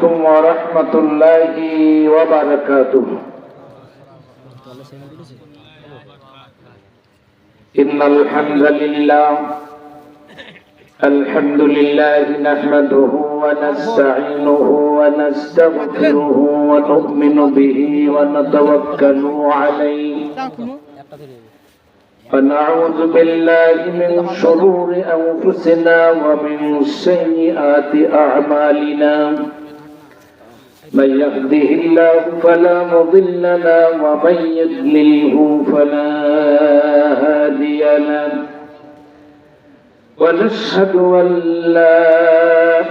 ورحمة الله وبركاته. إن الحمد لله نحمده ونستعينه ونستغفره ونؤمن به ونتوكل عليه ونعوذ بالله من شرور أنفسنا ومن سيئات أعمالنا. من يهده الله فلا مضل له ومن يضلله فلا هادي له. ونشهد أن لا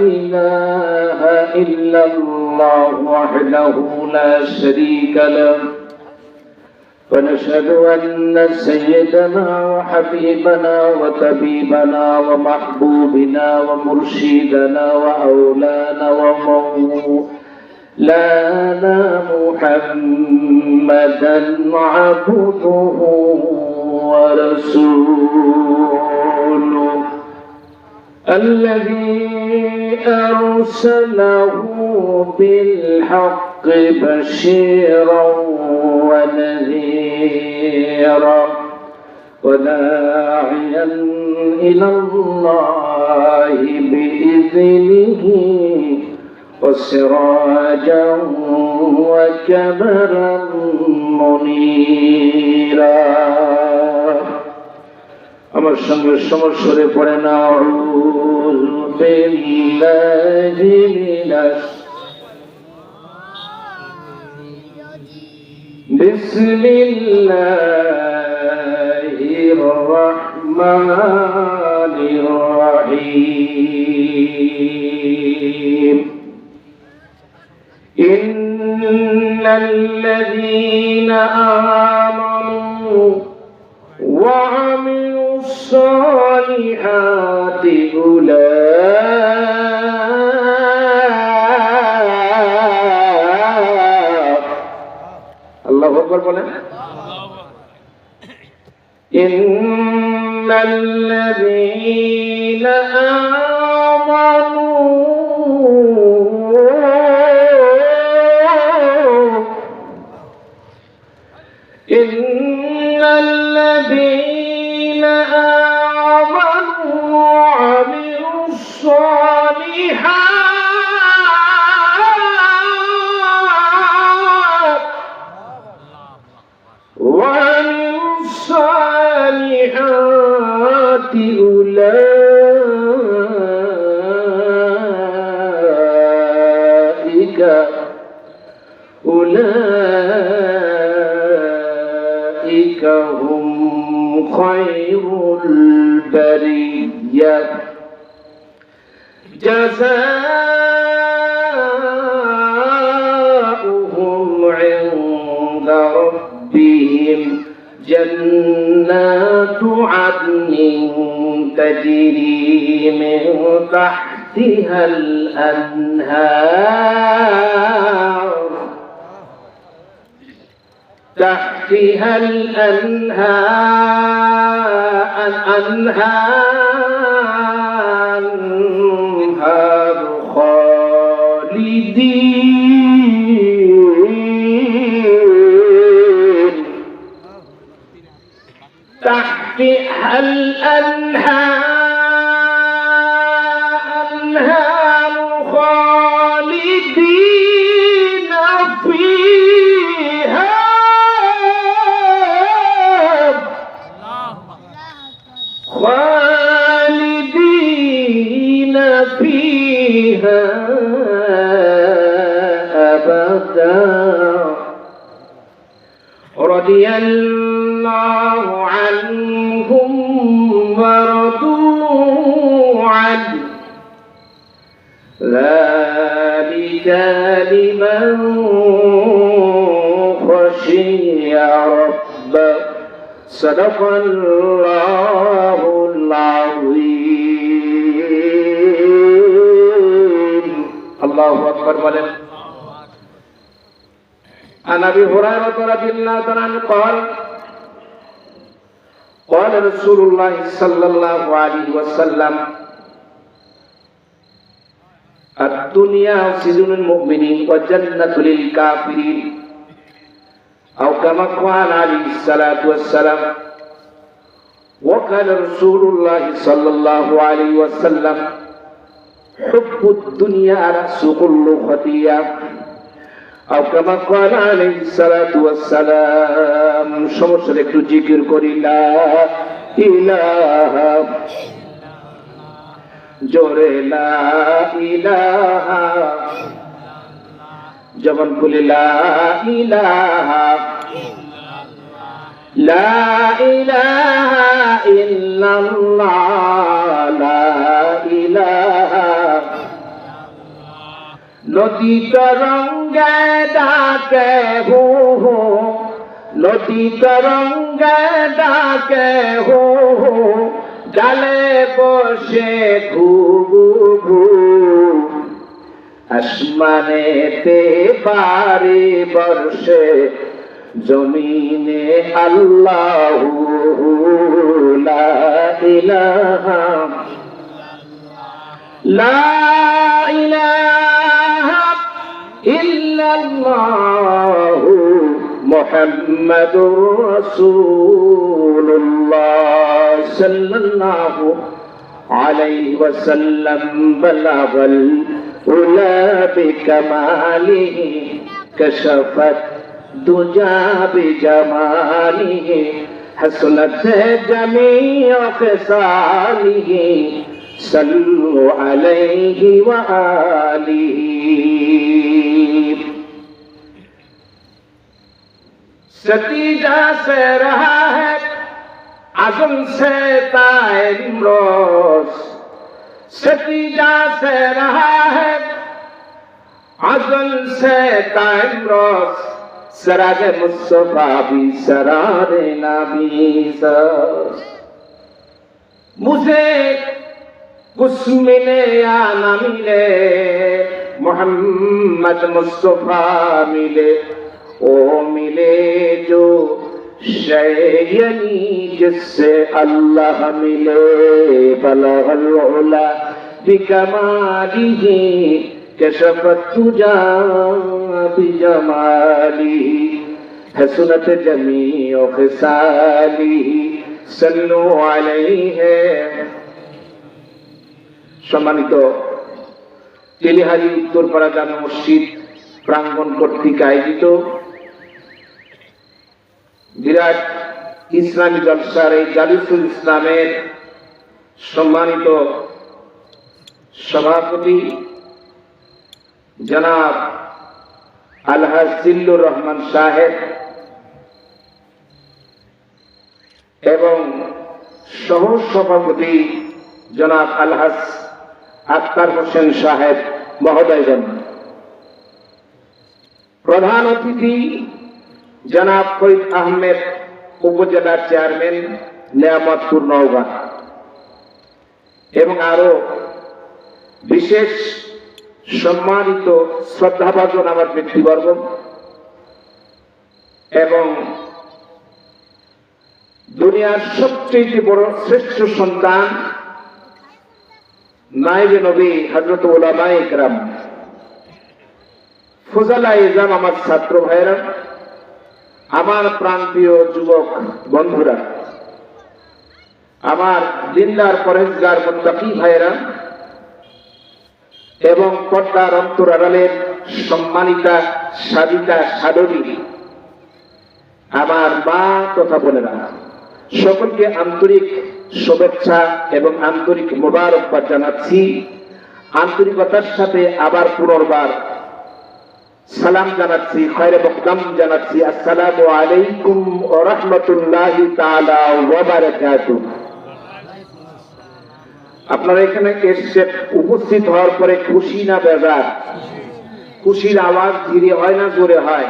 إله إلا الله وحده لا شريك له. ونشهد أن سيدنا وحبيبنا وطبيبنا ومحبوبنا ومرشدنا وأولانا ومولانا محمدا عبده ورسوله الذي أرسله بالحق بشيرا ونذيرا وداعيا إلى الله بإذنه وسراجا وقمرا منيرا. আমার সঙ্গে সমস্যরে পড়ে না আউযু বিল্লাহি মিনাশ বিসমিল্লাহির রহমানির রহিম. ইন্নাল্লাযীনা আমানু وعملوا الصالحات الله أكبر بولن. إن الذين آمنوا الذين آمنوا وعملوا الصالحات أولئك هم خير البرية جزاؤهم عند ربهم جنات عدن تجري من تحتها الأنهار أنهار خالدين تحتها الأنهار خالدين فيها أبدا رضي الله عنهم ورضوا عنه ذلك لمن خشي ربه صدق الله العظيم. الله أكبر. عن أبي هريرة رضي الله عنه قال قال رسول الله صلى الله عليه وسلم الدنيا سجن المؤمنين وجنة للكافرين أو كما قال عليه الصلاة والسلام. وقال رسول الله صلى الله عليه وسلم حب الدنيا رأس كل خطيئة أو كما قال عليه الصلاة والسلام. সমস্যা একটু জিকির করি লা ইলাহা জোরে লা ইলাহা জবান খুলে লা ইলাহা লা ইলাহা ইল্লাল্লাহ লা ইলাহা। নদী তরঙ্গে ডাকে হো হো নদী তরঙ্গে ডাকে হো হো ডালে বসে ঘুঘু ঘু আসমানেতে পারে বর্ষে জমিনে আল্লাহু লা ইলাহা লা ইলাহা ইল্লাল্লাহু মুহাম্মাদুর রাসূলুল্লাহ সাল্লাল্লাহু আলাইহি ওয়াসাল্লাম। বালাগাল উলা বিকামালিহি কাশাফাত দুজা বিজামালিহি হাসনাত জামিউ খিসালিহি সাল্লু আলাইহি ওয়া আলিহি। सतीजा से रहा है आजम से ताइमरोज सतीजा से रहा है आजम से ताइमरोज सरागे मुस्तफा भी सरारे नबी मुझे कुछ मिले या न मिले मोहम्मद मुस्तफा मिले ओ मिले जो शैयनी जिससे अल्लाह मिले। बलगल उला बिकमालिही कशफत तुजा बिजमालिही हसनत जमीउ खिसालिही सल्लु अलैहि। সম্মানিত তেলিহারি উত্তরপাড়া জামে মসজিদ প্রাঙ্গণ কর্তৃক আয়োজিত বিরাট ইসলামী জলসার এই জালিসুল ইসলামের সম্মানিত সভাপতি জনাব আলহাজ জিল্লুর রহমান সাহেব এবং সহ সভাপতি জনাব আলহাজ আক্তার হোসেন সাহেব মহোদয়গণ, প্রধান অতিথি জনাব ফরিদ আহমেদ উপজেলার চেয়ারম্যান নিয়ামতপুর নওগাঁ এবং আরো বিশেষ সম্মানিত শ্রদ্ধাভাজন আমার ব্যক্তিবর্গ এবং দুনিয়ার সবচেয়ে বড় শ্রেষ্ঠ সন্তান নায়েবে নবী হযরত উলামায়ে কেরাম ফুজালা ইজাম আমার ছাত্র ভাইরা, আমার প্রাণপ্রিয় যুবক বন্ধুরা, আমার দিনদার পরেজগার মুত্তাকি ভাইরা এবং পর্দার অন্তর আড়ালের সম্মানিতা সাদিকা সাদরী আমার মা তথা বোনেরা, সকলকে আন্তরিক শুভেচ্ছা এবং আন্তরিক মোবারকবাদ জানাচ্ছি। আন্তরিকতার সাথে আবার পুনর্বার সালাম জানাচ্ছি, খয়রে মকদম জানাচ্ছি। আসসালামু আলাইকুম ওয়া রাহমাতুল্লাহি তাআলা ওয়া বারাকাতুহু। আপনারা এখানে এসে উপস্থিত হওয়ার পরে খুশি না বেজার? খুশির আওয়াজ ধীরে হয় না জোরে হয়?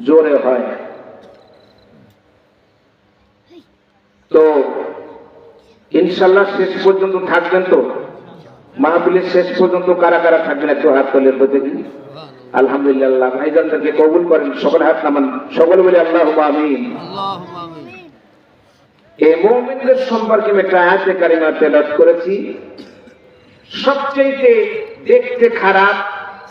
জোরে হয়। তো ইনশাআল্লাহ শেষ পর্যন্ত থাকবেন তো? মাহফিলের শেষ পর্যন্ত কারা কারা থাকবেন একটু হাত তোলেন দেখি। আলহামদুলিল্লাহ, ভাইজানদেরকে কবুল করেন। সকলে হাত নামান, সকলে বলে আল্লাহুম্মা আমিন। এই মুমিনদের সম্পর্কে একটা আয়াতে কারিমা তেলাওয়াত করেছি। সবচেয়ে দেখতে খারাপ,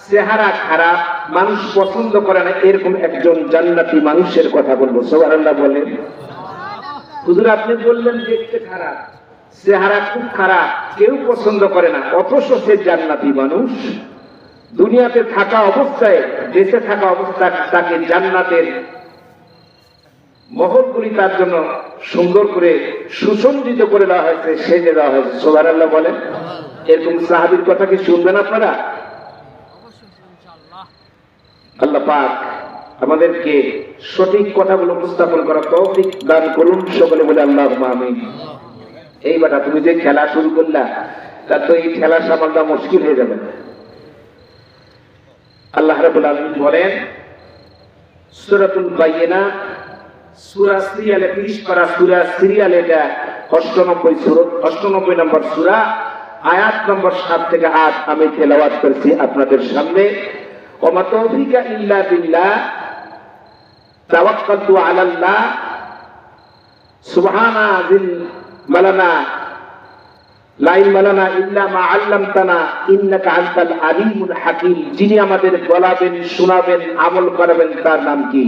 চেহারা খারাপ, মানুষ পছন্দ করে না, এরকম একজন জান্নাতি মানুষের কথা বলবো। সুবহানাল্লাহ বলেন। হুজুর আপনি বললেন দেখতে খারাপ, চেহারা খুব খারাপ, কেউ পছন্দ করে না, অথচ সে জান্নাতি মানুষ। দুনিয়াতে থাকা অবস্থায়, দেশে থাকা অবস্থায় তাকে জান্নাতের মহলগুলি তার জন্য সুন্দর করে সুসজ্জিত করে দেওয়া হয়েছে, সেজে দেওয়া হয়েছে। সুবহানাল্লাহ বলেন। এরকম সাহাবীর কথা কি শুনবেন আপনারা? আল্লাহ পাক আমাদেরকে সঠিক কথাগুলো উপস্থাপন করার তৌফিক দান করুন, সকলে বলে আল্লাহুম্মা আমিন। এই বেটা তুমি যে খেলা শুরু করলা, তার তো এই খেলা সামালটা মুশকিল হয়ে যাবে। আল্লাহ রাব্বুল আলামিন বলেন সূরাতুল বাইয়িনা, সূরা সিরিয়ালে 30 পারা সূরা সিরিয়াল, এটা 98 নম্বর সূরা, আয়াত নম্বর 7 থেকে 8 আমি তেলাওয়াত করেছি আপনাদের সামনে। ওমা তাওফীকা ইল্লা বিল্লাহ, তাওয়াক্কালতু আলাল্লাহ, সুবহানা যিল মালানা লা ইলমা লানা ইল্লা মা আল্লামতানা ইন্নাকা আনতাল আলিমুল হাকীম। যিনি আমাদের বলাবেন, শোনাবেন, আমল করাবেন, তার নাম কি?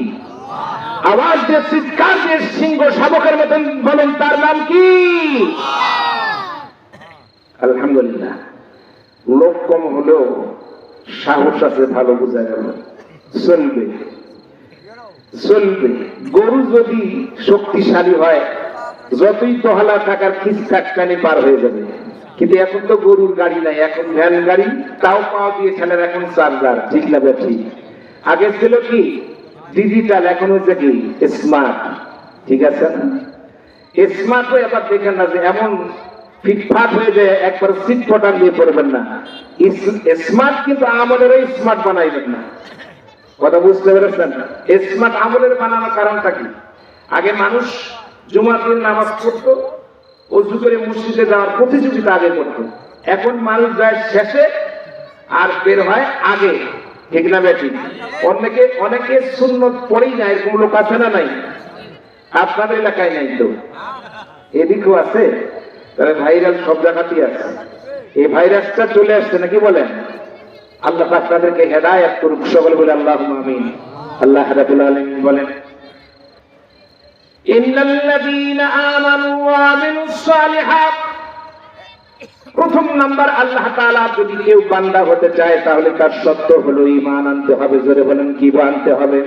আওয়াজ দিয়ে চিৎকার দিয়ে সিংহ শাবকের মতন বলেন, তার নাম কি? আলহামদুলিল্লাহ, লোক কম হলেও সাহস আছে, ভালো বোঝা গেল। চলবে চলবে। গরু যদি শক্তিশালী হয়, যতই দহলা থাকার খিসখাকখানি পার হয়ে যাবে। কিন্তু এখন তো গরুর গাড়ি নাই, এখন ভ্যান গাড়ি, তাও পাওয়া দিয়ে ছেলের এখন চার্জার। ঠিক না ঠিক? আগে ছিল কি ডিজিটাল, এখন হচ্ছে কি স্মার্ট। ঠিক আছে না? স্মার্ট হয়ে আবার দেখেন না যে এমন ফিটফাট হয়ে যায়, একবার সিট পটান দিয়ে পড়বেন না। স্মার্ট কিন্তু আমলেরও স্মার্ট বানাইবেন না। কথা বুঝতে পেরেছেন? স্মার্ট আমলের বানানোর কারণটা কি? আগে মানুষ জুমার দিন নামাজ পড়তো, ওযু করে মসজিদে যাওয়ার প্রতিযোগিতা আগে করতো। এখন মানুষ যায় শেষে আর বের হয় আগে। ঠিক না বেঠিক? অনেকে সুন্নত পড়েই না, এরকম লোক আছে না নাই? আপনাদের এলাকায় নাই তো? এদিকেও আছে। তাহলে ভাইরাল সব জায়গাতেই আছে। এই ভাইরাসটা চলে আসছে নাকি বলেন? আল্লাহ পাক তাদেরকে হেদায়েত করুক, সকলে বলে আল্লাহুম্মা আমিন। আল্লাহ রাব্বুল আলামিন বলেন ইন্নাল্লাযীনা আমানু ওয়া আমিলুস সালিহাত। প্রথম নাম্বার, আল্লাহ তাআলা যদি কেউ বান্দা হতে চায় তাহলে তার শর্ত হলো ঈমান আনতে হবে। জোরে বলেন, কি আনতে হবে?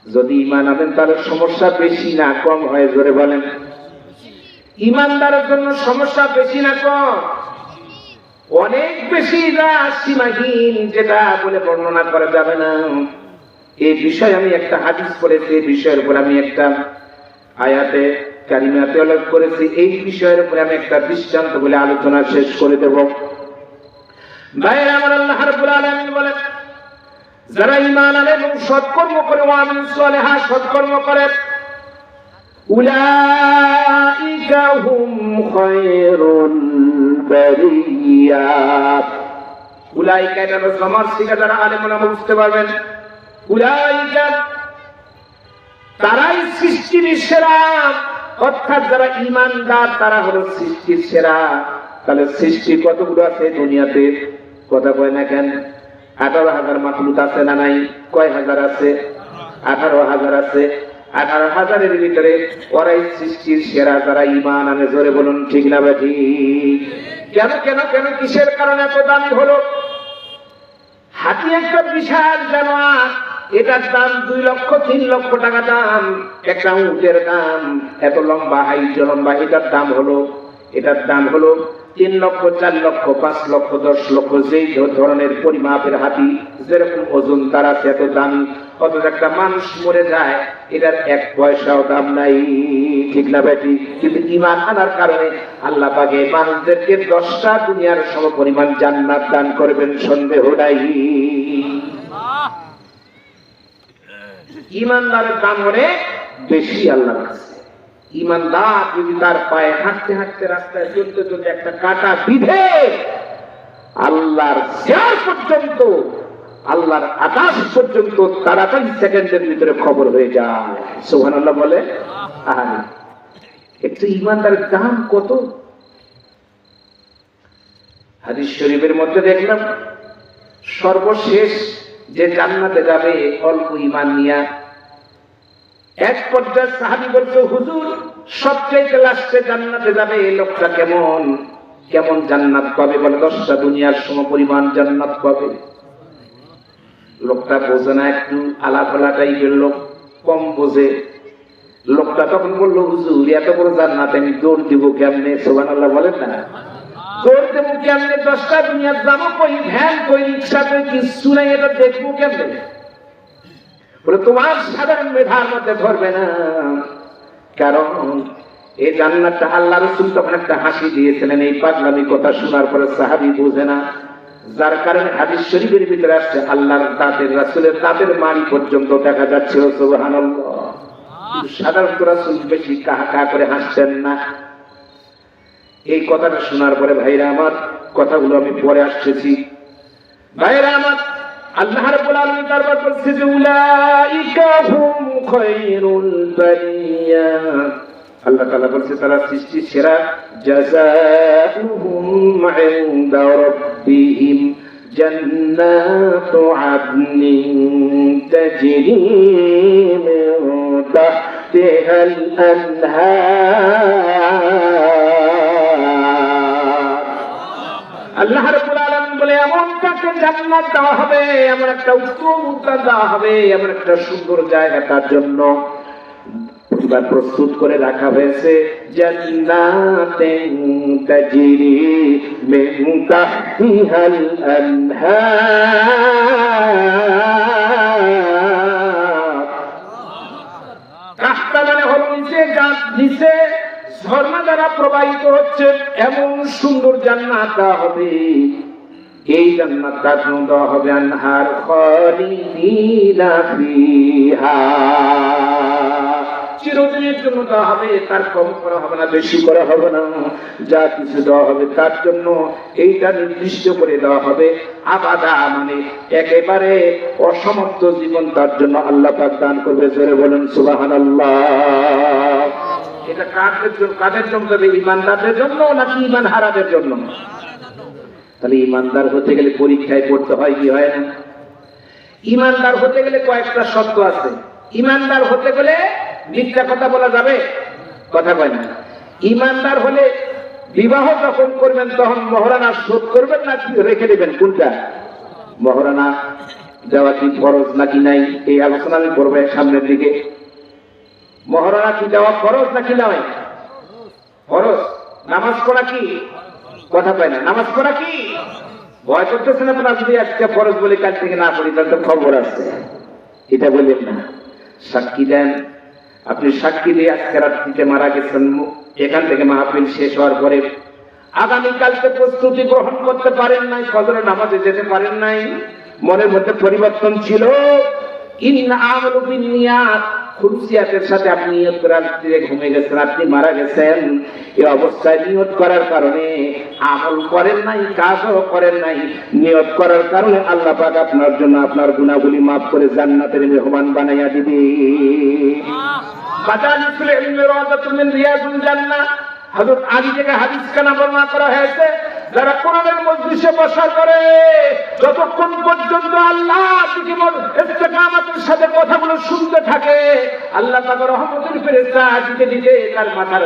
যদি ঈমান আনেন তাহলে সমস্যা বেশি না কম হয়? জোরে বলেন। ঈমানদারের জন্য সমস্যা বেশি না কম? অনেক বেশি, যা সীমাহীন, যেটা বলে বর্ণনা করা যাবে না। এই বিষয়ে আমি একটা হাদিস পড়েছি, এই বিষয়ের উপর আমি একটা আয়াতে কারিমা তেলাওয়াত করেছি। এই বিষয়ের উপরে আমি একটা দৃষ্টান্ত বলে আলোচনা শেষ করে দেব। ভাইরা আমার, আল্লাহ রাব্বুল আলামিন বলেন যারা ঈমান আনে এবং সৎকর্ম করে, ওয়া আমিলুস সালিহাত, সৎকর্ম করে, উলাইকা হুম খায়রুল বারিয়া। উলাইকা এটা হলো সমাজ শিক্ষা, যারা আলেম ওলামা বুঝতে পারবেন। উলাইকা তারাই সৃষ্টির সেরা, অর্থাৎ যারা ঈমানদার তারা হলো সৃষ্টির সেরা। তাহলে সৃষ্টি কতগুলো আছে দুনিয়াতে? কথা কয় না কেন? 18,000 মাখলুক আছে না নাই? কয় হাজার আছে? 18,000 আছে। 18,000-এর ভিতরে ওরাই সৃষ্টির সেরা, যারা ঈমান আনে। জোরে বলুন, ঠিক না বেঠি? কেন কেন কেন কিসের কারণে এত দামি হলো? হাতি একটা বিশাল জানোয়ার, এটার দাম 2 লক্ষ 3 লক্ষ টাকা দাম। একটা উটের দাম এত লম্বা, হাইট লম্বা, এটার দাম হলো 3 লক্ষ 4 লক্ষ 5 লক্ষ 10 লক্ষ। যেই ধরনের পরিমাপের হাতি, যেরকম ওজন তার আছে, এত দামি। অথচ একটা মানুষ মরে যায়, এটার 1 পয়সাও দাম নাই। ঠিক না বেটি? কিন্তু ঈমান আনার কারণে আল্লাহ পাক এই মানুষদেরকে 10টা দুনিয়ার সমপরিমাণ জান্নাত দান করবেন, সন্দেহ নাই। ঈমানদারের দাম অনেক বেশি আল্লাহর কাছে। ঈমানদার যদি তার পায়ে হাঁটতে হাঁটতে রাস্তায় চলতে চলতে একটা কাঁটা বিঁধে আল্লাহর চেয়ার পর্যন্ত, আল্লাহর আকাশ পর্যন্ত তাড়াতাড়ি সেকেন্ডের ভিতরে খবর হয়ে যায়। সুবহানাল্লাহ বলে। একটু ঈমানদারের দাম কত! হাদিস শরীফের মধ্যে দেখলাম সর্বশেষ যে জান্নাতে যাবে অল্প ঈমান নিয়া, এক পর্যায়ে সাহাবী বলছে, হুজুর সবচেয়ে লাস্টে জান্নাতে যাবে এই লোকটা কেমন কেমন জান্নাত পাবে? বলে 10টা দুনিয়ার সমপরিমাণ জান্নাত পাবে। লোকটা বোঝে না, একটু আলাফালা টাইপের লোক, কম বোঝে। লোকটা তখন বললো, হুজুর এত বড় জান্নাত আমি দৌড় দিব কেমনে? সুবহানাল্লাহ বলেন না, দৌড় দেবো কেমনে? 10টা দুনিয়ার যাবো কই, ভ্যান কই, রিক্সা কই, কিছু নাই, এটা দেখবো কেমনে? বলে তোমার সাধারণ মেধার মধ্যে ধরবে না, কারণ এই জান্নাতটা আল্লাহ রাসূল তখন একটা হাসি দিয়েছিলেন। এই পাগলামি কথা শোনার পরে সাহাবী বোঝে না, যার কারণে হাদিস শরীফের ভিতরে আসছে আল্লাহর দাঁতের, রাসূলের দাঁতের মাড়ি পর্যন্ত দেখা যাচ্ছে। সুবহানাল্লাহ। সাধারণত রাসূল বেশি কাহা কাহা করে হাসতেন না। এই কথাটা শোনার পরে ভাইরা আমার, কথাগুলো আমি পরে আসতেছি, ভাইরা আমার, আল্লাহ রাব্বুল আলামিন দরবার করছে যে উলাইকা হুম খায়রুল বারিয়া, আল্লাহ তাআলা বলছে তারা সৃষ্টির সেরা। জাযাউহুম ইনদা রাব্বিহিম জান্নাতু আদনিন তাজরি মিন তাহতিহাল আনহার। আল্লাহ রাব্বুল আলামিন বলে এমন কাকে জান্নাত দেওয়া হবে, এমন একটা উত্তম উদ্যান দেওয়া হবে, এমন একটা সুন্দর জায়গা তার জন্য পরিবার প্রস্তুত করে রাখা হয়েছে। জান্নাতিন তাজরি মিন তাহতিহাল আনহার। কাহতা মানে হলো নিচে, নিচে ঝর্ণা দ্বারা প্রবাহিত হচ্ছে, এমন সুন্দর জান্নাত দেওয়া হবে। এই জান্নাতটা দেওয়া হবে আনহার খালিদিনা ফিহা, চিরদিনের জন্য দেওয়া হবে, তার কম করা হবে না, বেশি করা হবে না। যা কিছু দেওয়া হবে তার জন্য এইটা নির্দিষ্ট করে দেওয়া হবে। আবাদা মানে একেবারে অসমাপ্ত জীবন তার জন্য আল্লাহ পাক দান করবে। জোরে বলেন সুবহানাল্লাহ। এটা কাদের জন্য? কাদের জন্য? ঈমানদারদের জন্য নাকি ঈমান হারাদের জন্য? তাহলে ঈমানদার হতে গেলে পরীক্ষায় পড়তে হয় কি হয় না? ঈমানদার হতে গেলে কয়েকটা শর্ত আছে। ঈমানদার হতে গেলে মিথ্যা কথা বলা যাবে? কথা কয় না। ঈমানদার হলে বিবাহ যখন করবেন তখন মহরানা শোধ করবেন নাকি রেখে দেবেন? কোনটা? মহরানা দেওয়া কি ফরজ নাকি নাই, এই আলোচনা আমি করবো সামনের দিকে। মহরানা কি দেওয়া ফরজ নাকি নয়? ফরজ। নামাজ পড়া কি? কথা পায় না। নামাজ পড়া কি? ভয় করতেছেন আপনারা? যদি আজকে ফরজ বলে কাল থেকে না পড়ি তাহলে তো খবর আছে, এটা বললেন না। সাক্ষী দেন, আপনি সাক্ষী দিয়ে আজকে রাত্রিতে মারা গেছেন, এখান থেকে মাহফিল শেষ হওয়ার পরে আগামীকালকে প্রস্তুতি গ্রহণ করতে পারেন নাই, ফজরের নামাজে যেতে পারেন নাই, মনের মধ্যে পরিবর্তন ছিল, ইন্নামালু বিন্নিয়াত, খুলসিয়াতের সাথে আপনি নিয়ত করে রাত্রিতে ঘুমিয়ে গেছেন, আপনি মারা গেছেন। এই অবস্থায় নিয়ত করার কারণে আমল করেন নাই, কাজও করেন নাই, নিয়ত করার কারণে আল্লাহ পাক আপনার জন্য আপনার গুনাহগুলি মাফ করে জান্নাতের মেহমান বানাইয়া দিবে। মাজালিসুল ইলমি রাওযাতুম মিন রিয়াজিল জান্নাহ, হযরত আলী থেকে হাদিস কানা বর্ণনা করা হয়েছে, যারা কোরআনের মজলিসে বসা করে যতক্ষণ পর্যন্ত আল্লাহ ইস্তেকামতের সাথে কথাগুলো শুনতে থাকে, আল্লাহ তাআলা রহমতের ফেরেশতা দিতে দিতে তার মাথার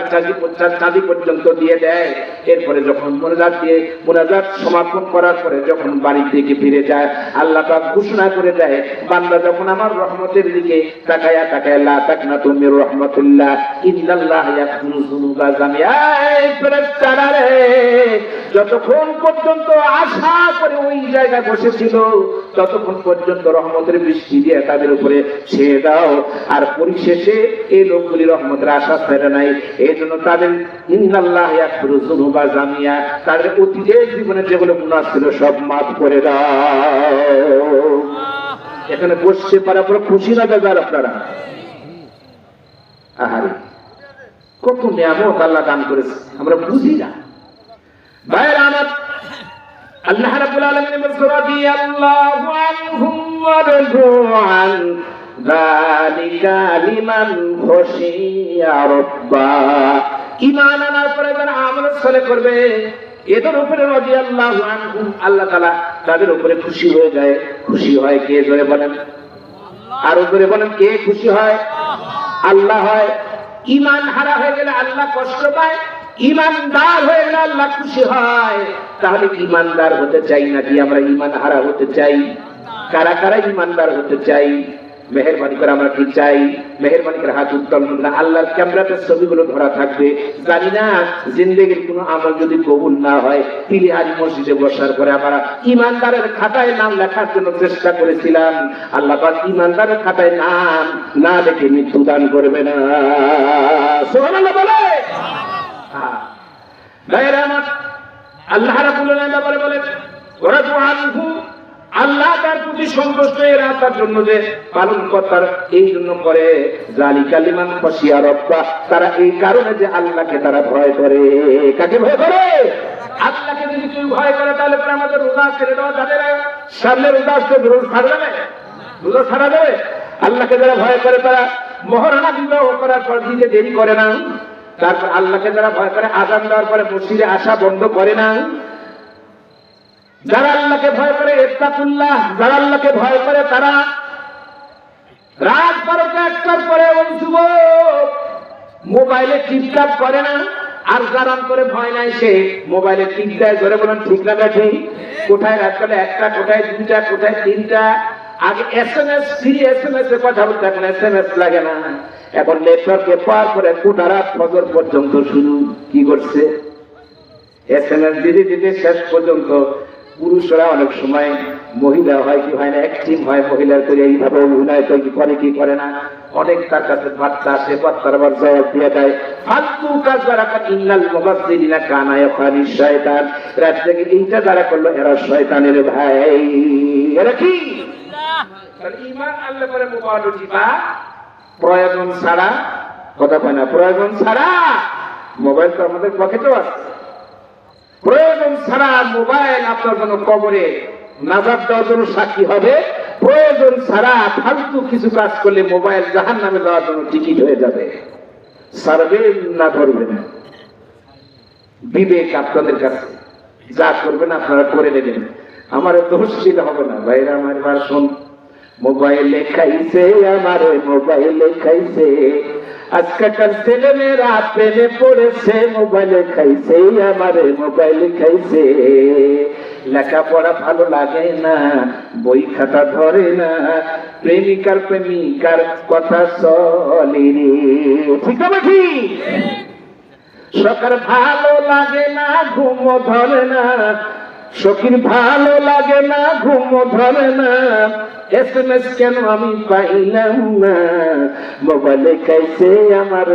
চাঁদি পর্যন্ত দিয়ে দেয়। এরপরে যখন মুনাজাত সমাপন করার পরে যখন বাড়ির দিকে ফিরে যায়, আল্লাহ পাক ঘোষণা করে দেয়, বান্দা যখন আমার রহমতের দিকে তাকায়া তাকায়া লা তাকনাতু মির রাহমাতিল্লাহ ইন্নাল্লাহ ইয়াগফিরু যুনুবা জামিআ। এই ফেরেশতারা রে, যতক্ষণ পর্যন্ত আশা করে ওই জায়গায় বসেছিল ততক্ষণ পর্যন্ত রহমতের বৃষ্টি দিয়ে তাদের উপরে ছেড়ে দাও, আর পরিশেষে এই লোকগুলি রহমতের আশা ছেড়ে নাই। এই জন্য তাদের ইন্নাল্লাহ ইয়াগফিরু যুনুবা জামিআ, তাদের অতীতের জীবনে যেগুলো গুনাহ ছিল সব মাফ করে দাও। এখানে বসে পারার পর খুশি না বেজার আপনারা? আহারে, কত নিয়ামত আল্লাহ দান করেছে, আমরা বুঝি না। ভাইরা আমার, আল্লাহ রাব্বুল আলামিন বলেন রাদিয়াল্লাহু আনহুম ওয়া রাদু আন যালিকা লিমান খাশিয়া রাব্বা। ঈমান আনার পরে যারা আমল সালেহ করবে, এদের উপরে রাদিয়াল্লাহু আনহুম, আল্লাহ তাআলা তাদের উপরে খুশি হয়ে যায়। খুশি হয় কে? জোরে বলেন, আর উপরে বলেন কে খুশি হয়? আল্লাহ হয়। ঈমান হারা হয়ে গেলে আল্লাহ কষ্ট পায়, ঈমানদার হয়ে গেলে আল্লাহ খুশি হয়। তাহলে ঈমানদার হতে চাই নাকি আমরা ঈমান হারা হতে চাই? কারা কারা ঈমানদার হতে চাই? মেহেরবানি করে আমরা কি চাই? মেহেরবানি করে হাত উত্তোলন করুন। আল্লাহর ক্যামেরাতে ছবিগুলো ধরা থাকবে। জানি না জিন্দেগির কোনো আমল যদি কবুল না হয়, তিলিহারি মসজিদে বসার পরে আমরা ঈমানদারের খাতায় নাম লেখার জন্য চেষ্টা করেছিলাম। আল্লাহ পাক ঈমানদারের খাতায় নাম না লিখে মৃত্যু দান করবে না। সুবহানাল্লাহ বলে। আল্লাহ রাব্বুল আলামিন বলে ওরা তো আনহু, আল্লাহ তার প্রতি সন্তুষ্ট, এরা তার জন্য যে পালন কর্তার এই জন্য করে, যালিকা লিমান খাশিয়া রাব্বাহ, তারা এই কারণে যে আল্লাহকে তারা ভয় করে। কাকে ভয় করে? আল্লাহকে যদি কেউ ভয় করে তাহলে আমাদের রোজা ছেড়ে দেওয়া যাবে না। সামনে রোজা আসতে রোজা ছাড়া যাবে? রোজা ছাড়া যাবে? আল্লাহকে যারা ভয় করে তারা মহারণা বিবাহ করার পর দিতে দেরি করে না। তারপর আল্লাহকে যারা ভয় করে আযান দেওয়ার পরে মসজিদে আসা বন্ধ করে না। যারা আল্লাহকে ভয় করে, ইত্তাকুল্লাহ, যারা আল্লাহকে ভয় করে তারা রাত 12টা 1টার পরে ওই যুবক মোবাইলে টিপটাপ করে না। আর যারা করে ভয় নাই সে মোবাইলে টিপটায় ধরে বলেন ঠিক না ঠিক? কোথায় রাত করে 1টা, কোথায় 2টা, কোথায় 3টা। আগে SMS, ফ্রি SMS এ কথা বলতে, এখন SMS লাগে না। এখন নেটওয়ার্কে পার করে কোটা রাত ফজর পর্যন্ত শুরু কি করছে? SMS দিতে দিতে শেষ পর্যন্ত পুরুষরা অনেক সময়, মহিলা হয় কি হয় না, অ্যাক্টিভ হয়, মহিলার করে এইভাবে অভিনয় করে কি করে না। অনেক তার কাছে বার্তা আসে, বার্তার আবার জবাব দিয়ে দেয়। ফালতু কাজ যারা করে, ইন্নাল মুবাসসিরিনা কানা ইয়াখানি শয়তান, রাত থেকে এইটা যারা করলো এরা শয়তানের ভাই। এরা কি? ঈমান আল্লাহ করে মোবাইল টিপা প্রয়োজন ছাড়া, কথা কয় না, প্রয়োজন ছাড়া। মোবাইল তো আমাদের পকেটেও আছে। প্রয়োজন ছাড়া মোবাইল আপনার জন্য কবরে নাজাত দেওয়ার জন্য সাক্ষী হবে। প্রয়োজন ছাড়া ফালতু কিছু কাজ করলে মোবাইল জাহান্নামে যাওয়ার জন্য টিকিট হয়ে যাবে। সারবেন না ধরবেন, বিবেক আপনাদের কাছে, যা করবেন আপনারা করে নেবেন। আমার দোষ দিতে হবে না। ভাইরা আমার বার শোন, মোবাইলে খাইছে আমার, মোবাইলে খাইছে আজকালকার ছেলে মেয়েরা প্রেমে পড়েছে, মোবাইলে খাইছে আমার, মোবাইলে খাইছে। লেখাপড়া ভালো লাগে না, বই খাতা ধরে না, প্রেমিকার প্রেমিকার কথা চলে রে। ঠিক আছে ঠিক? সকাল ভালো লাগে না, ঘুম ধরে না, সখীর ভালো লাগে না, ঘুম ধরে না, SMS কেন আমি পাইলাম না, মোবাইলে খাইছে আমার,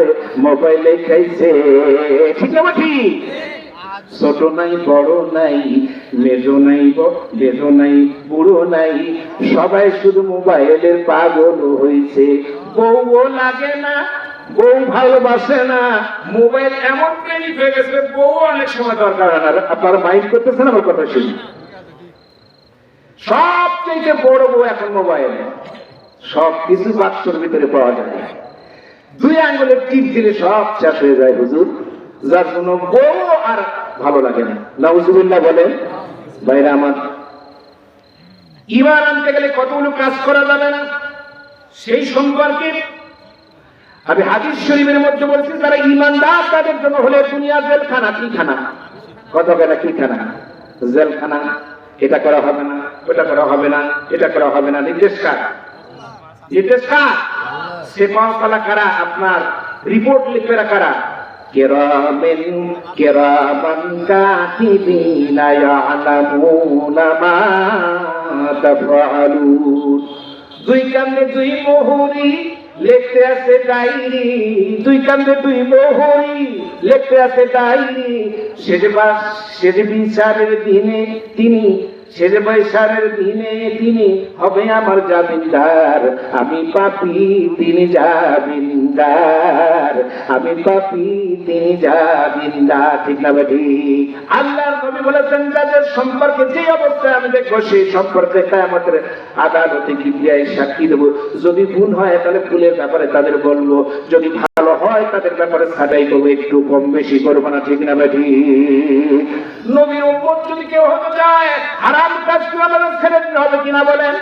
মোবাইলে খাইছে। ঠিক না ঠিক? ছোট নাই, বড় নাই, মেজো নাই, বেজো নাই, বুড়ো নাই, সবাই শুধু মোবাইলের পাগল হয়েছে। বউও লাগে না, বউ ভালোবাসে না, মোবাইল এমন প্রেমিক হয়ে গেছে বউ অনেক সময় দরকার হয় না। আপনারা মাইন্ড করতেছেন আমার কথা? শুনি, সবচেয়ে বড় বউ এখন মোবাইলে, সবকিছু বাক্সের ভিতরে পাওয়া যায়। 2 আঙ্গুলের টিপ দিলে সব শেষ হয়ে যায় হুজুর, যার জন্য বউ আর ভালো লাগে না। নাউজুবিল্লাহ বলেন। ভাইরা আমার, ঈমান আনতে গেলে কতগুলো কাজ করা যাবে না, সেই সম্পর্কে আমি হাদিস শরীফের মধ্যে বলছি, যারা ঈমানদার তাদের জন্য হলে দুনিয়া জেলখানা। কি খানা? কত বেলা কি খানা? জেলখানা। এটা করা হবে না, ওটা করা হবে না, এটা করা হবে না। নির্দেশ কার? নির্দেশ কার? সেপাওয়ালা কারা? আপনার রিপোর্ট লিখবে কারা? কিরামান কিরামান কাতিবিনা ইয়ালামুনা মা তাফআলুন। 2 কান্দে 2 মোহরি লিখতে আছে ডায়েরি, 2 কান্দে 2 মোহরি লিখতে আছে ডায়েরি। সেজে বিচারের দিনে তিনি, সেজে বিচারের দিনে তিনি হবে আমার জামিনদার। আমি পাপী, তিনি জামিনদার। দিনদার, আমি পাপী তিনি জামিনদার। ঠিক না ঠিক? আল্লাহর নবী বলেছেন যাদের সম্পর্কে যে অবস্থায় আমি দেখবো সেই সম্পর্কে কিয়ামতের আদালতে কিবরিয়ায় সাক্ষী দেবো। যদি ভুল হয় তাহলে ভুলের ব্যাপারে তাদের বলবো, যদি ভালো হয় তাদের ব্যাপারে ছাড়াই করবো, একটু কম বেশি করবো না। ঠিক না ঠিক? নবীর উম্মত যদি কেউ হতে চায় হারাম কাজ ছেড়ে দিতে হবে কিনা বলেন?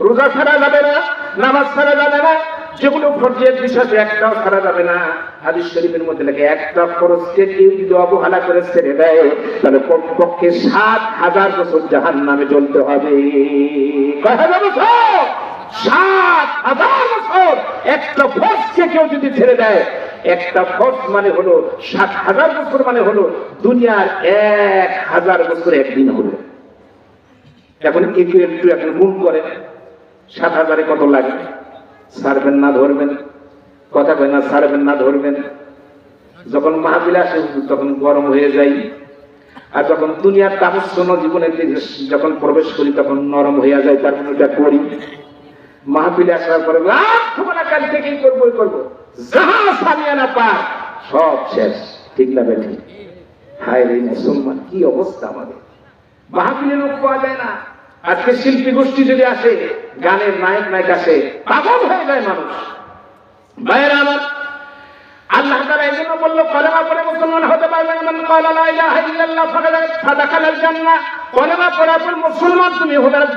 রোজা ছাড়া যাবে না, নামাজ ছাড়া যাবে না, যেগুলো ফরজের বিষয় একটাও ছাড়া যাবে না। হাদিস শরীফের মধ্যে লেখে একটা ফরজকে কেউ যদি অবহেলা করে ছেড়ে দেয় তাহলে কমপক্ষে ৭,০০০ বছর জাহান্নামে জ্বলতে হবে। কয় হাজার বছর? ৭,০০০ বছর। একটা ফরজকে কেউ যদি ছেড়ে দেয়, একটা ফরজ মানে হলো ৭,০০০ বছর, মানে হলো দুনিয়ার ১,০০০ বছর একদিন হলো। এখন একটু এখন গুণ করে ৭,০০০ কত লাগে? ছাড়বেন না ধরবেন? কথা কয় না, ছাড়বেন না ধরবেন? যখন মাহফিলে আসে তখন গরম হয়ে যায়, আর যখন দুনিয়ার তামস্যন জীবনে যখন প্রবেশ করি তখন নরম হয়ে যায়। তার মানে এটা করি। মাহফিলে আসার পরে কাল থেকেই করবো, যাহা সামিয়ানা পা সব শেষ। ঠিক না বেঠি? হায় রে মুসলমান, কি অবস্থা আমাদের! মাহফিলে লোক পাওয়া যায় না। আজকে শিল্পী গোষ্ঠী যদি আসে, গানের নায়ক নায়ক আসে, পাগল হয়ে যায় মানুষ। ভাইয়েরা আমার, আল্লাহ তাআলা এই জন্য বলল কলেমা পড়ে মুসলমান হতে পারবেন। মান ক্বালা লা ইলাহা ইল্লাল্লাহ ফাদাখালাল জান্নাহ। কলেমা পড়ার পর মুসলমান তুমি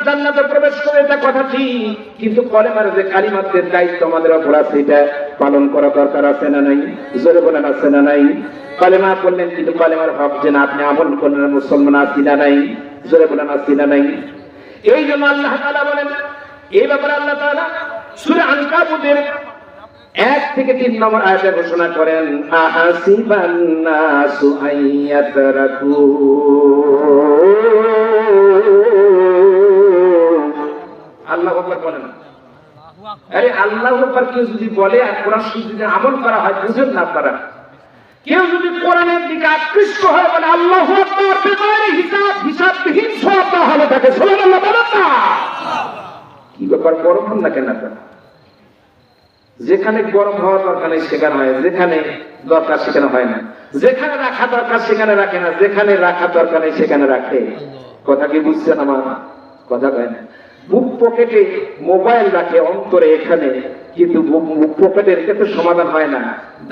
জান্নাতে প্রবেশ করে, এটা কথা ঠিক, কিন্তু কলেমার যে কালিমাতের দায়িত্ব আমাদের উপর আছে, এটা পালন করা দরকার আছে না নাই? জোরে বলেন আছে না নাই? কলেমা পড়লেন কিন্তু কলেমার হক যে না আপনি আমল করলেন, মুসলমান আছি না নাই? জোরে বলেন আছি না নাই? এই জন্য আল্লাহ তাআলা বলেন, এই ব্যাপারে আল্লাহ তাআলা সূরা আনকাবুতের ১ থেকে ৩ নম্বর আয়াতে ঘোষণা করেন, আহাসিবান নাসু আইয়াতরাকু। আল্লাহু আকবার বলেন। আরে আল্লাহু আকবার কেউ যদি বলে আর কোরআন শরীফ যদি আমল করা হয়, বুঝেন না আপনারা? কেউ যদি কোরআনের দিকে আকৃষ্ট হয় বলে আল্লাহু আকবার, বেমারে হিসাববিহীন সওয়াব দেওয়া হবে তাকে। সুবহানাল্লাহ বলেন না? কি ব্যাপার, গরম হন না কেন আপনারা? যেখানে গরম হওয়ার দরকার নেই সেখানে হয়, যেখানে দরকার সেখানে হয় না, যেখানে রাখা দরকার সেখানে রাখে না, যেখানে রাখা দরকার নেই সেখানে রাখে। কথা কি বুঝছেন আমার? কথা কয় না। বুক পকেটে মোবাইল রাখে অন্তরে এখানে, কিন্তু বুক পকেটের ক্ষেত্রে সমাধান হয় না।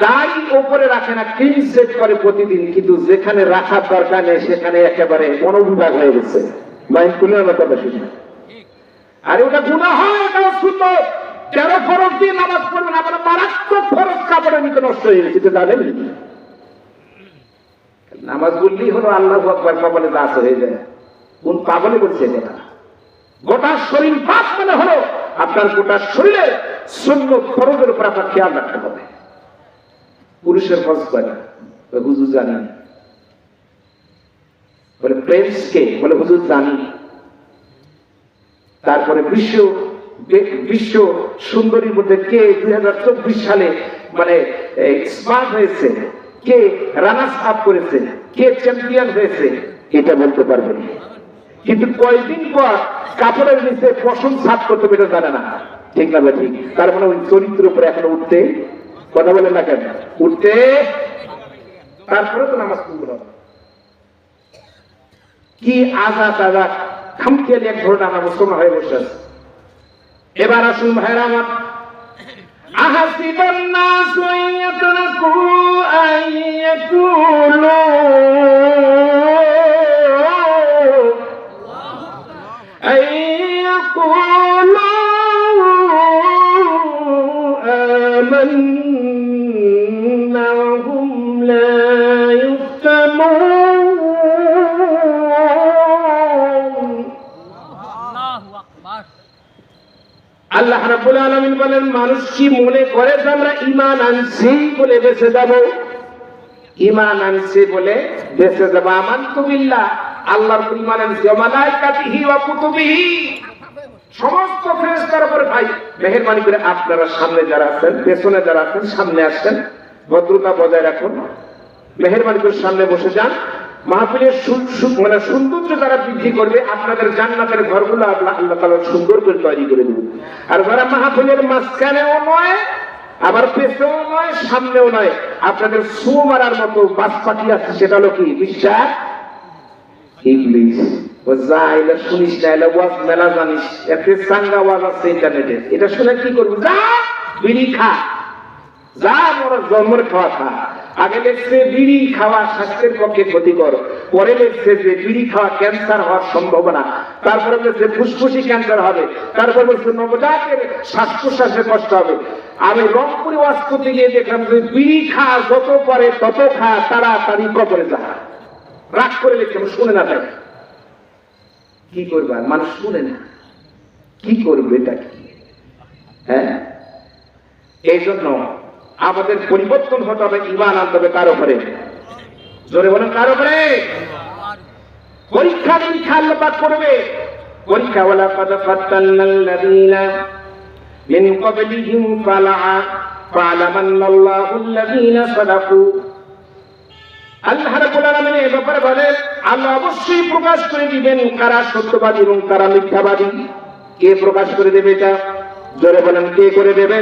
দাড়ি ওপরে রাখে না, ক্লিন সেট করে প্রতিদিন, কিন্তু যেখানে রাখার দরকার নেই সেখানে একেবারে মনোবিভাগ হয়ে গেছে। মাইন্ড খুলে আমার কথা শুনে। আরে ওটা গুনাহ হয়, ওটা সুন্নাত। ১৩ ফরজ দিয়ে নামাজ পড়বেন, আপনার মারাত্মক ফরজ কাপড়ের ভিতরে নষ্ট হয়ে গেছে, জানেন? নামাজ বললেই হলো আল্লাহু আকবার, কপালে দাঁত হয়ে যায়। কোন পাগলে বলছে এটা? গোটা শরীর পাক মানে হলো আপনার গোটা শরীরে সুন্নাত ফরজের উপর আপনার খেয়াল রাখতে হবে। পুরুষের ফরজ করে হুজুর জানি, বলে প্রেমসকে বলে হুজুর জানি। তারপরে বিশ্ব সুন্দরীর মধ্যে কে 2024 সালে মানে স্মার্ট হয়েছে, কে রানার্স আপ করেছে, কে চ্যাম্পিয়ন হয়েছে, এটা বলতে পারবেন, কিন্তু কয়েকদিন পর কাপড়ের নিচে পশম সাফ করতে পেরে জানে না। ঠিক না ঠিক? তার মানে ওই চরিত্রের উপরে এখনো উঠতে, কথা বলেন না কেন, উঠতে, তারপরে তো নামাজ পড়তে হবে। কি আজা তাজা খামখেয়ালি এক ধরনের আমরা মুসলমান হয়ে বসে আছি। এবার আসুন ভাইরা আমার, আহাসিবান নাসু আইয়াতরাকু আইয়াকুলু আমান্না ওয়া হুম লা ইফতানুন। আল্লাহ রাব্বুল আলামিন বলেন, মানুষ কি মনে করে যে আমরা ঈমান আনছি বলে বেঁচে যাব? ঈমান আনছি বলে বেঁচে যাব। আমানতু বিল্লাহ, আল্লাহর উপর ঈমান আনছি, ওয়া মালাইকাতিহি ওয়া কুতুবিহি, সমস্ত ফেরেশতার উপর। ভাই মেহেরবানি করে আপনারা সামনে যারা আছেন, পেছনে যারা আছেন, সামনে আসেন, ভদ্রতা বজায় রাখুন। মেহেরবানি করে সামনে বসে যান। মাহফিলের মানে সৌন্দর্য যারা বৃদ্ধি করবে, আপনাদের জান্নাতের ঘরগুলো আল্লাহ তাআলা সুন্দর করে তৈরি করে দেবে। আর যারা মাহফিলের মাঝখানেও নয় আবার পেছনেও নয়, সামনেও নয়। আপনাদের সু মারার মতো বাস পাখি আছে, সেটা হলো কি? বিশ্বাস ইংলিশ। ও যা এটা শুনিস না, এটা ওয়াজ মেলা জানিস, একটা চাঙ্গা ওয়াজ আছে ইন্টারনেটে, এটা শুনে কি করবো? যা বিড়ি খা, যা মোরা জন্মের খাওয়া খা। আগে দেখছে বিড়ি খাওয়া স্বাস্থ্যের পক্ষে ক্ষতিকর, পরে দেখছে যে বিড়ি খাওয়া ক্যান্সার হওয়ার সম্ভাবনা, তারপরে বলছে ফুসফুসি ক্যান্সার হবে, তারপরে বলছে নবজাতের শ্বাস প্রশ্বাসে কষ্ট হবে। আমি রংপুরে ওয়াজ করতে গিয়ে দেখলাম যে বিড়ি খা যত পরে তত খা, তাড়াতাড়ি কবরে যা। রাগ করে লিখছে, শুনে না তাই কি করবা? মানুষ শুনে না, কি করবে এটা কি? হ্যাঁ, এই জন্য আমাদের পরিবর্তন হতে হবে, ঈমান আনতে হবে। কার উপরে? জোরে বলেন, কার উপরে? পরীক্ষা নিরীক্ষা আল্লাহ পাক করবে। পরীক্ষা ওয়ালা কাদ ফাতান্নাল্লাযীনা মিন ক্বাবলিহিম ফা'লামান্নাল্লাহুল্লাযীনা সাদাকু। আল্লাহ রাব্বুল আলামিন এই ব্যাপারে বলেন, আল্লাহ অবশ্যই প্রকাশ করে দিবেন কারা সত্যবাদী এবং কারা মিথ্যাবাদী। কে প্রকাশ করে দেবে এটা? জোরে বলেন, কে করে দেবে?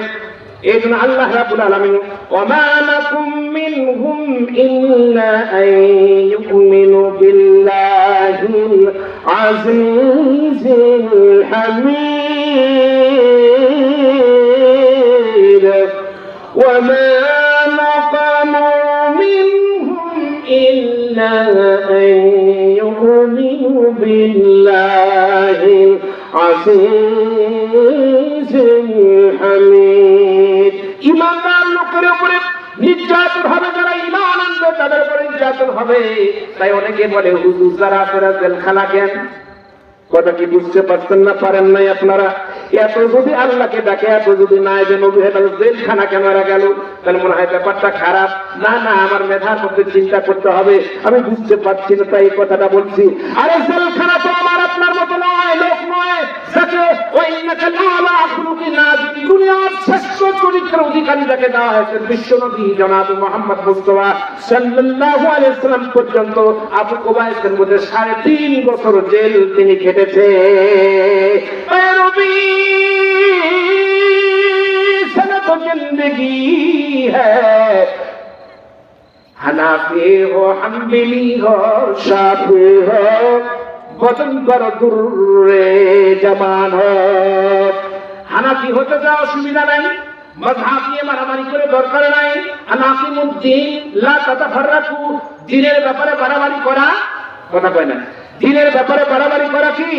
এই জন্য আল্লাহ রাব্বুল আলামিন ওয়ামা লাকুম মিনহুম ইল্লা আন ইউমিনু বিল্লাহিল আজিজিল হামিদ ওয়ামা নাকামু মিনহুম ইল্লা আন ইউমিনু বিল্লাহিল আজিজিল হামিদ। ঈমানদার লোকের উপরে নির্যাতন হবে, যারা ঈমান আনবে তাদের উপরে নির্যাতন হবে। তাই অনেকে বলে হুজুর যারা আপনারা জেলখানা কেন? কথা কি বুঝতে পারছেন না? পারেন নাই আপনারা? এত যদি আল্লাহকে ডাকে, এত যদি না যে নবী জেলখানা কেন গেল, তাহলে মনে হয় ব্যাপারটা খারাপ। না না, আমার মেধার মধ্যে চিন্তা করতে হবে, আমি বুঝতে পারছি না তাই এই কথাটা বলছি। আরে জেলখানা তো আমার আপনার মতো নয়, লোক নয় যাকে দুনিয়ার শ্রেষ্ঠ চরিত্রের অধিকারী যাকে দেওয়া হয়েছে বিশ্বনবী জনাব মুহাম্মদ মুস্তাফা সাল্লাল্লাহু আলাইহি ওয়াসাল্লাম পর্যন্ত আবু কুবাইসের মধ্যে 3.5 বছর জেল তিনি খেটেছে। जिंदगी है हनाफी हो हम्बिली हो शाफी हो बदन पर दुर्रे जमान हो। হানাফি হতে যাওয়া অসুবিধা নাই, মাযহাব নিয়ে মারামারি করে দরকার নাই। হানাফিমুদ্দিন লা তাতাফাররাকু, দ্বীনের ব্যাপারে বাড়াবাড়ি করা, কথা কয় না, দ্বীনের ব্যাপারে বাড়াবাড়ি করা কি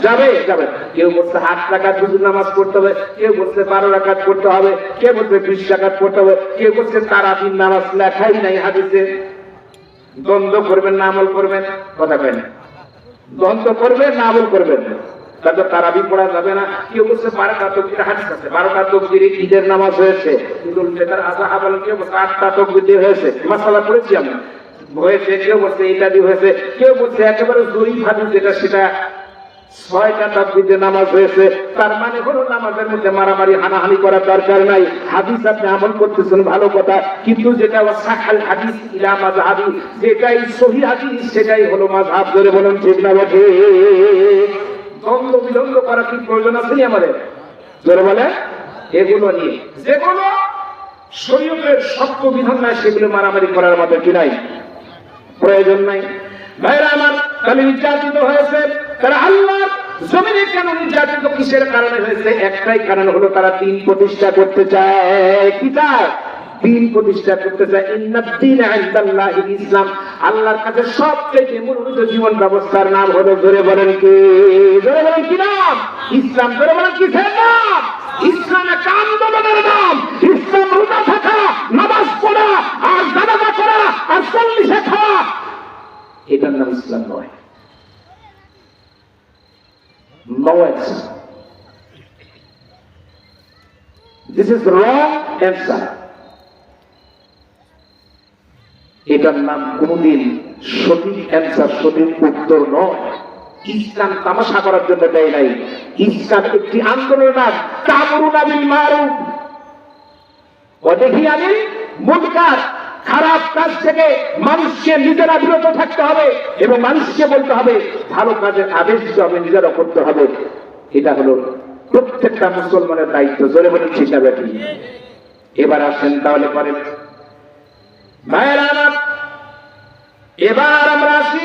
যাবে? যাবে। কেউ বলছে 8 রাকাত হুজুর নামাজ পড়তে হবে, কেউ বলছে 12 রাকাত পড়তে হবে, কেউ বলছে 20 রাকাত পড়তে হবে, কেউ বলছে তারাবির নামাজ লেখাই নাই হাদিসে। দ্বন্দ্ব করবেন না আমল করবেন? কথা কয় না, দ্বন্দ্ব করবেন না আমল করবেন? তারপর তারাবি পড়া যাবে না। কেউ বলছে 12টা তাকবীর হাদিস আছে, 12টা তাকবীর ঈদের নামাজ হয়েছে, কিন্তু সেটার আযহা বলেন কেউ 8টা তাকবীর হয়েছে, মাসালা পড়েছি আমরা হয়েছে। কেউ বলছে এটা দিয়ে হয়েছে, কেউ বলছে একেবারে জয়ীফ হাদিস যেটা সেটা 6টা তাকবীরে নামাজ হয়েছে। তার মানে হলো নামাজের মধ্যে মারামারি হানাহানি করার দরকার নাই। হাদিস আপনি আমল করতেছেন ভালো কথা, কিন্তু যেটা ওয়াসাহাল হাদিস ইলা মাযহাবি, যেটাই সহিহ হাদিস সেটাই হলো মাযহাব। ধরে বলেন ঠিক না বটে? দ্বন্দ্ব বিদ্বন্দ্ব করা কি প্রয়োজন আছে আমাদের? ধরে বলে এগুলো নিয়ে যেগুলো শরীয়তের শক্ত বিধান নাই সেগুলো মারামারি করার মতো কি নাই, প্রয়োজন নাই। ভাইরা আমার, তাহলে নির্যাতিত হয়েছে তারা আল্লাহর জমিনে। কেন নির্যাতিত, কিসের কারণে হয়েছে? একটাই কারণ হলো তারা দ্বীন প্রতিষ্ঠা করতে চায়। কি চায়? দ্বীন প্রতিষ্ঠা করতে চায়। ইন্নাদ-দীন ইনদাল্লাহিল ইসলাম, আল্লাহর কাছে সবচেয়ে মূল্যবান জীবন ব্যবস্থার নাম হলো, ধরে বলেন কি? ধরে বলেন কি নাম? ইসলাম। ধরে বলেন কিসের নাম? ইসলাম একটা আন্দোলনের নাম। ইসলাম রোজা থাকা, নামাজ পড়া, আর জানাজা করা, আর 40 খাওয়া, এটার নাম ইসলাম নয়। This is wrong answer. এটার নাম কোনদিন সঠিক অ্যান্সার, সঠিক উত্তর নয়। ইসলাম তামাশা করার জন্য দেয় নাই। ইসলাম একটি আন্দোলনের নাম। তা'মুরুনা বিল মারুফ ওয়া নাহয়ুনা আনিল মুনকার, খারাপ কাজ থেকে মানুষকে নিজেরা বিরত থাকতে হবে এবং মানুষকে বলতে হবে ভালো কাজের আদেশ দিতে হবে, নিজেরা করতে হবে। এটা হলো প্রত্যেকটা মুসলমানের দায়িত্ব। জোরে বলেন ঠিক না বেঠিক? এবার আসেন তাহলে করেন ভাইয়েরা আমার, এবার আমরা আসি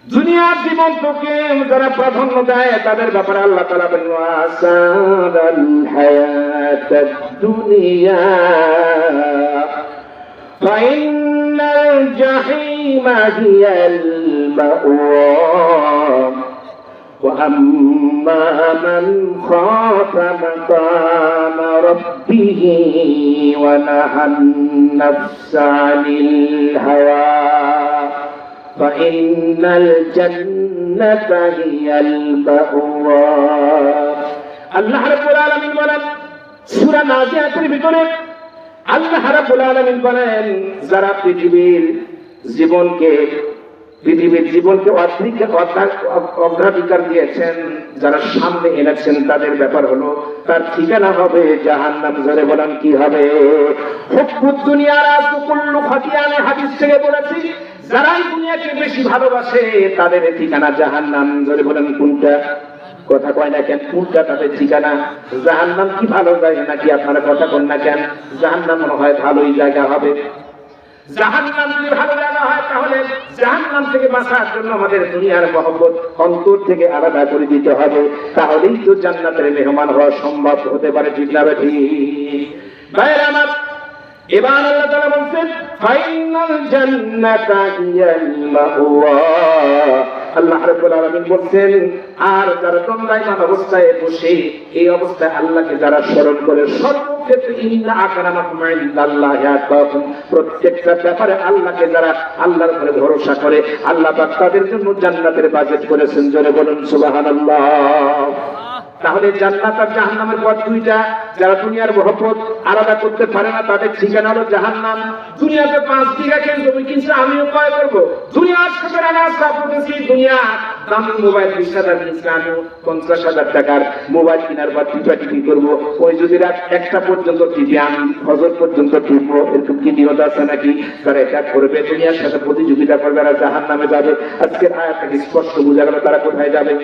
দুনিয়ার জীবনকে যারা প্রাধান্য দেয় তাদের ব্যাপারে আল্লাহ তাআলা বলেন ওয়াসারাল হায়াতাদ দুনিয়া ফাইন্নাল জাহিমা হিয়াল মাওয়া وأما من خاف مقام ربه ونهى النفس عن الهوى فإن الجنة هي المأوى আল্লাহ রাব্বুল আলামিন বলেন সূরা নাজিয়াতের ভিতরে আল্লাহ রাব্বুল আলামিন বলেন যারা পৃথিবীর জীবনকে অগ্রাধিকার দিয়েছেন, যারা সামনে এনেছেন তাদের ব্যাপার হলো তার ঠিকানা হবে জাহান্নাম। জোরে বলেন কি হবে? হুব্বুদ দুনিয়া রাসুকুল্লু খাতিয়ানে হাদিস থেকে বলেছি যারাই দুনিয়াকে বেশি ভালোবাসে তাদের ঠিকানা জাহান্নাম। জোরে বলেন কোনটা? কথা কয় না কেন? কোনটা তাদের ঠিকানা? জাহান্নাম কি ভালো জায়গা নাকি? আপনারা কথা বল না কেন? জাহান্নাম মনে হয় ভালোই জায়গা হবে। জাহান্নাম যদি ভালো জায়গা হয় তাহলে জাহান্নাম থেকে বাঁচার জন্য আমাদের দুনিয়ার মহব্বত অন্তর থেকে আলাদা করে দিতে হবে, তাহলেই তো জান্নাতের মেহমান হওয়া সম্ভব হতে পারে। ঠিক না ঠিক? ভাইরা আমার, এবার আল্লাহ তাআলা বলছেন ফাইনাল জান্নাতা হিয়াল মাওয়া। আল্লাহ রাব্বুল আলামিন বলছেন আর যারা দণ্ডায়মান অবস্থায় বসে এই অবস্থায় আল্লাহকে যারা স্মরণ করে সর্বক্ষেত্রে ইন্না আকরামাকুম ইনদাল্লাহি আতকাকুম, প্রত্যেকটা ব্যাপারে আল্লাহকে যারা আল্লাহর উপরে ভরসা করে আল্লাহ পাক তাদের জন্য জান্নাতের বাজেট করেছেন। জোরে বলুন সুবহানাল্লাহ। তাহলে জান্নাত আর জাহান্নামের পথ দুইটা। যারা দুনিয়ার মহব্বত আলাদা করতে পারে না তাদের ঠিকানা হলো জাহান্নাম। দুনিয়াতে 5 বিঘা জমি কিনছে, আমিও ক্রয় করবো। দুনিয়ার সাথে রাস্তা করতেছি, দুনিয়া দামি মোবাইল 20,000 কিনছে, আমিও 50,000 টাকার মোবাইল কেনার পর টিপি করবো। ওই যদি রাত 1টা পর্যন্ত টিপি, আমি ফজর পর্যন্ত টিপবো, এরকম কি নিয়ত আছে নাকি? তারা এটা করবে, দুনিয়ার সাথে প্রতিযোগিতা করবে, তারা জাহান্নামে যাবে। আজকের আয়াত থেকে স্পষ্ট বোঝা গেল তারা কোথায় যাবে।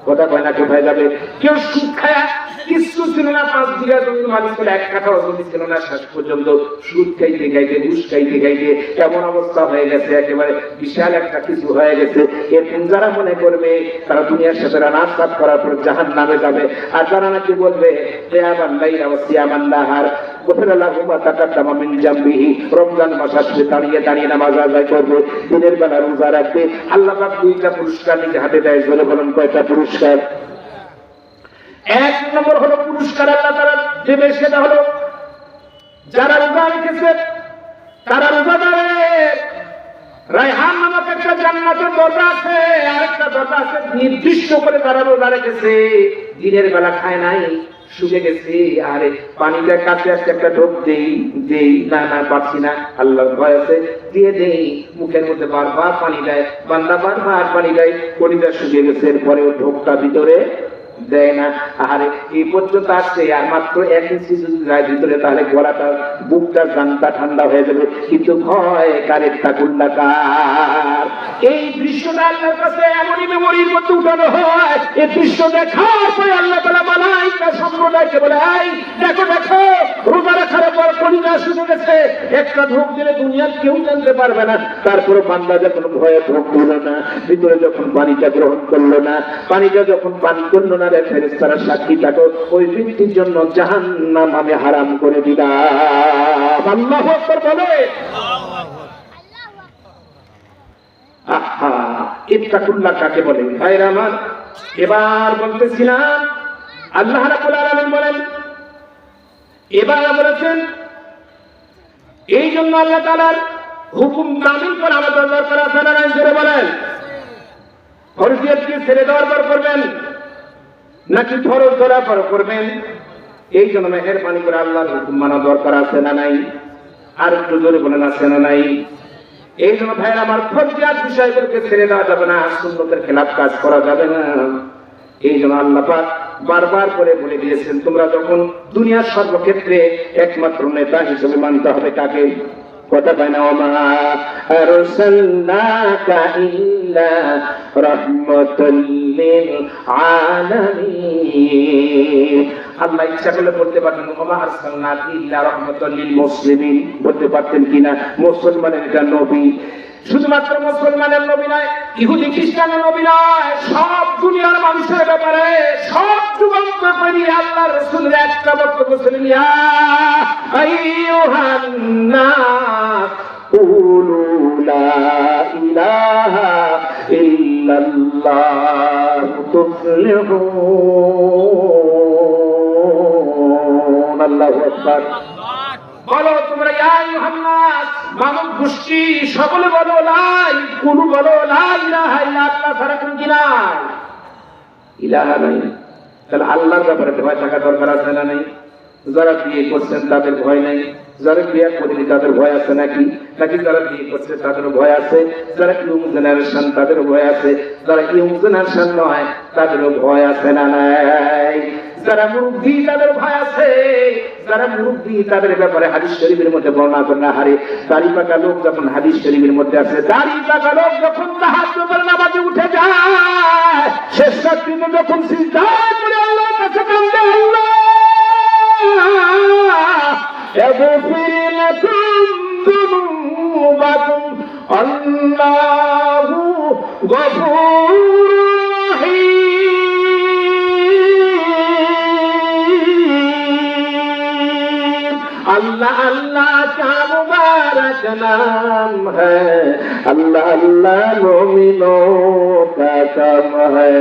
কথা কয় না কোথায় যাবে? কেউ সুদ খায়া কিছু ছিল না, 5 বিঘা জমির মালিক ছিল, 1 কাঠা জমি ছিল না, শেষ পর্যন্ত সুদ খাইতে খাইতে ঘুষ খাইতে খাইতে এমন অবস্থা হয়ে গেছে, একেবারে বিশাল একটা কিছু হয়ে গেছে। এরকম যারা মনে করবে তারা দুনিয়ার সাথে নাসাব করার পর জাহান্নামে যাবে। আর যারা নাকি বলবে রমজান মাস আসবে, দাঁড়িয়ে দাঁড়িয়ে নামাজ আদায় করবে, দিনের বেলা রোজা রাখবে, আল্লাহ পাক 2টা পুরস্কার নিজে হাতে দেয়। বলে বলেন কয়টা পুরস্কার? 1 নম্বর হলো পুরস্কার আল্লাহ তাআলা দেবে, সেটা হলো যারা রোজা রেখেছে তারা রোজাদারের রায়হান নামক একটা জান্নাতের দরজা আছে, আরেকটা দরজা আছে নির্দিষ্ট করে তারা রোজা রেখেছে, দিনের বেলা খায় নাই, শুকে গেছে, আরে পানিটা কাছে আসছে, একটা ঢোক দেই না পারছি না, আল্লাহর ভয় আছে, দিয়ে দেই, মুখের মধ্যে বারবার পানি দেয়, বান্দা বারবার পানি দেয়, কলিজা শুকিয়ে গেছে, এরপরে ঢোকটা ভিতরে দেয় না। আর এই পর্যন্ত আসছে, আর মাত্র 1 ইঞ্চি যদি যায় ভিতরে, তাহলে গলাটা বুকটা জানটা ঠান্ডা হয়ে যাবে, কিন্তু ভয় কারের ঠাকুল্লা কার। এই দৃশ্যটা আল্লাহর কাছে এমনই মেমোরির মধ্যে উঠানো হয়, এই দৃশ্য দেখার পরে আল্লাহ তাআলা মালায়েকা সম্প্রদায়কে বলে, এই দেখো দেখো, রোজা রাখার পর কলিজা শুকিয়ে গেছে, একটা ঢোক দিলে দুনিয়ার কেউ জানতে পারবে না। তারপরে বান্দা যখন ভয়ে ঢোক দিল না, ভিতরে যখন পানিটা গ্রহণ করলো না, পানিটা যখন পান করলো না, ফেরেশতারা সাক্ষী থাকো, ওই ব্যক্তির জন্য জাহান্নাম আমি হারাম করে দিলাম। আল্লাহু আকবার বলে। আহা, ইত্তাকুল্লাহ কাকে বলে? ভাইরা আমার, এবার বলতেছিলাম আল্লাহ রাব্বুল আলামিন বলেন, এবার বলেছেন এই জন্য আল্লাহ তাআলার হুকুম তামিল করা আমাদের দরকার আছে না? জোরে বলেন। ফরজিয়াত কি ছেড়ে দেওয়ার পর করবেন নাকি ফরজ ধরার পর করবেন? এই জন্য মেহেরবানি করে আল্লাহর হুকুম মানা দরকার আছে না নাই? আর একটু জোরে বলেন, আছে না নাই? এই জন্য ভাইরা আমার, ফরজিয়াত বিষয়গুলোকে ছেড়ে দেওয়া যাবে না, সুন্নতের খেলাফ কাজ করা যাবে না। এই জন্য আল্লাহ পাক বারবার করে বলে দিয়েছেন, তোমরা যখন দুনিয়ার সর্বক্ষেত্রে একমাত্র নেতা হিসেবে মানতে হবে কাকে? কথা পায় না, ওমা আরসালনাকা ইল্লা রাহমাতাল লিল আলামিন। আল্লাহ ইচ্ছা করলে বলতে পারতেন ওমা আরসালনাকা ইল্লা রাহমাতাল লিল মুসলিমিন, বলতে পারতেন কিনা মুসলমানের এটা নবী। শুধুমাত্র মুসলমানের নবী নয়, ইহুদি খ্রিস্টানের নবী নয়, সব দুনিয়ার মানুষের ব্যাপারে সব যুগান্ত করে আল্লাহর রাসূলের একটা বক্তব্য ছিলেন, ইয়া আইয়ুহান নাস কুলু লা ইলাহা ইল্লাল্লাহ তুফলিহুন। আল্লাহু আকবার। বলো তোমরা ইয়া আইয়ুহান নাস, মানব গোষ্ঠী সকলে বলো কুলু বলো লা ইলাহা ইল্লাল্লাহ ছাড়া কোনো কি নাই, ইলাহা নাই। তাহলে আল্লাহর ব্যাপারে ভয় থাকা দরকার আছে না নাই? যারা বিয়ে করছেন তাদের ভয় নাই, যারা বিয়ে করেনি তাদের ভয় আছে নাকি? নাকি যারা বিয়ে করছে তাদের ভয় আছে, যারা ইয়ং জেনারেশন তাদের ভয় আছে, যারা ইয়ং জেনারেশন নয় তাদেরও ভয় আছে না নাই? যারা মুরব্বী তাদের ভয় আছে, যারা মুরব্বী তাদের ব্যাপারে হাদিস শরীফের মধ্যে বর্ণনা করেন, হারে দাড়ি পাকা লোক যখন হাদিস শরীফের মধ্যে আছে, দাড়ি পাকা লোক যখন তাহাজ্জুদের নামাজে উঠে যায়, শেষ রাত্রিতে যখন সিজদা করে আল্লাহর কাছে কান্দে, আল্লাহ اغفر لكم ذنوبكم الله غفور رحيم। अल्लाह अल्लाह का मुबारक नाम है, अल्लाह अल्लाह मोमिनों का काम है,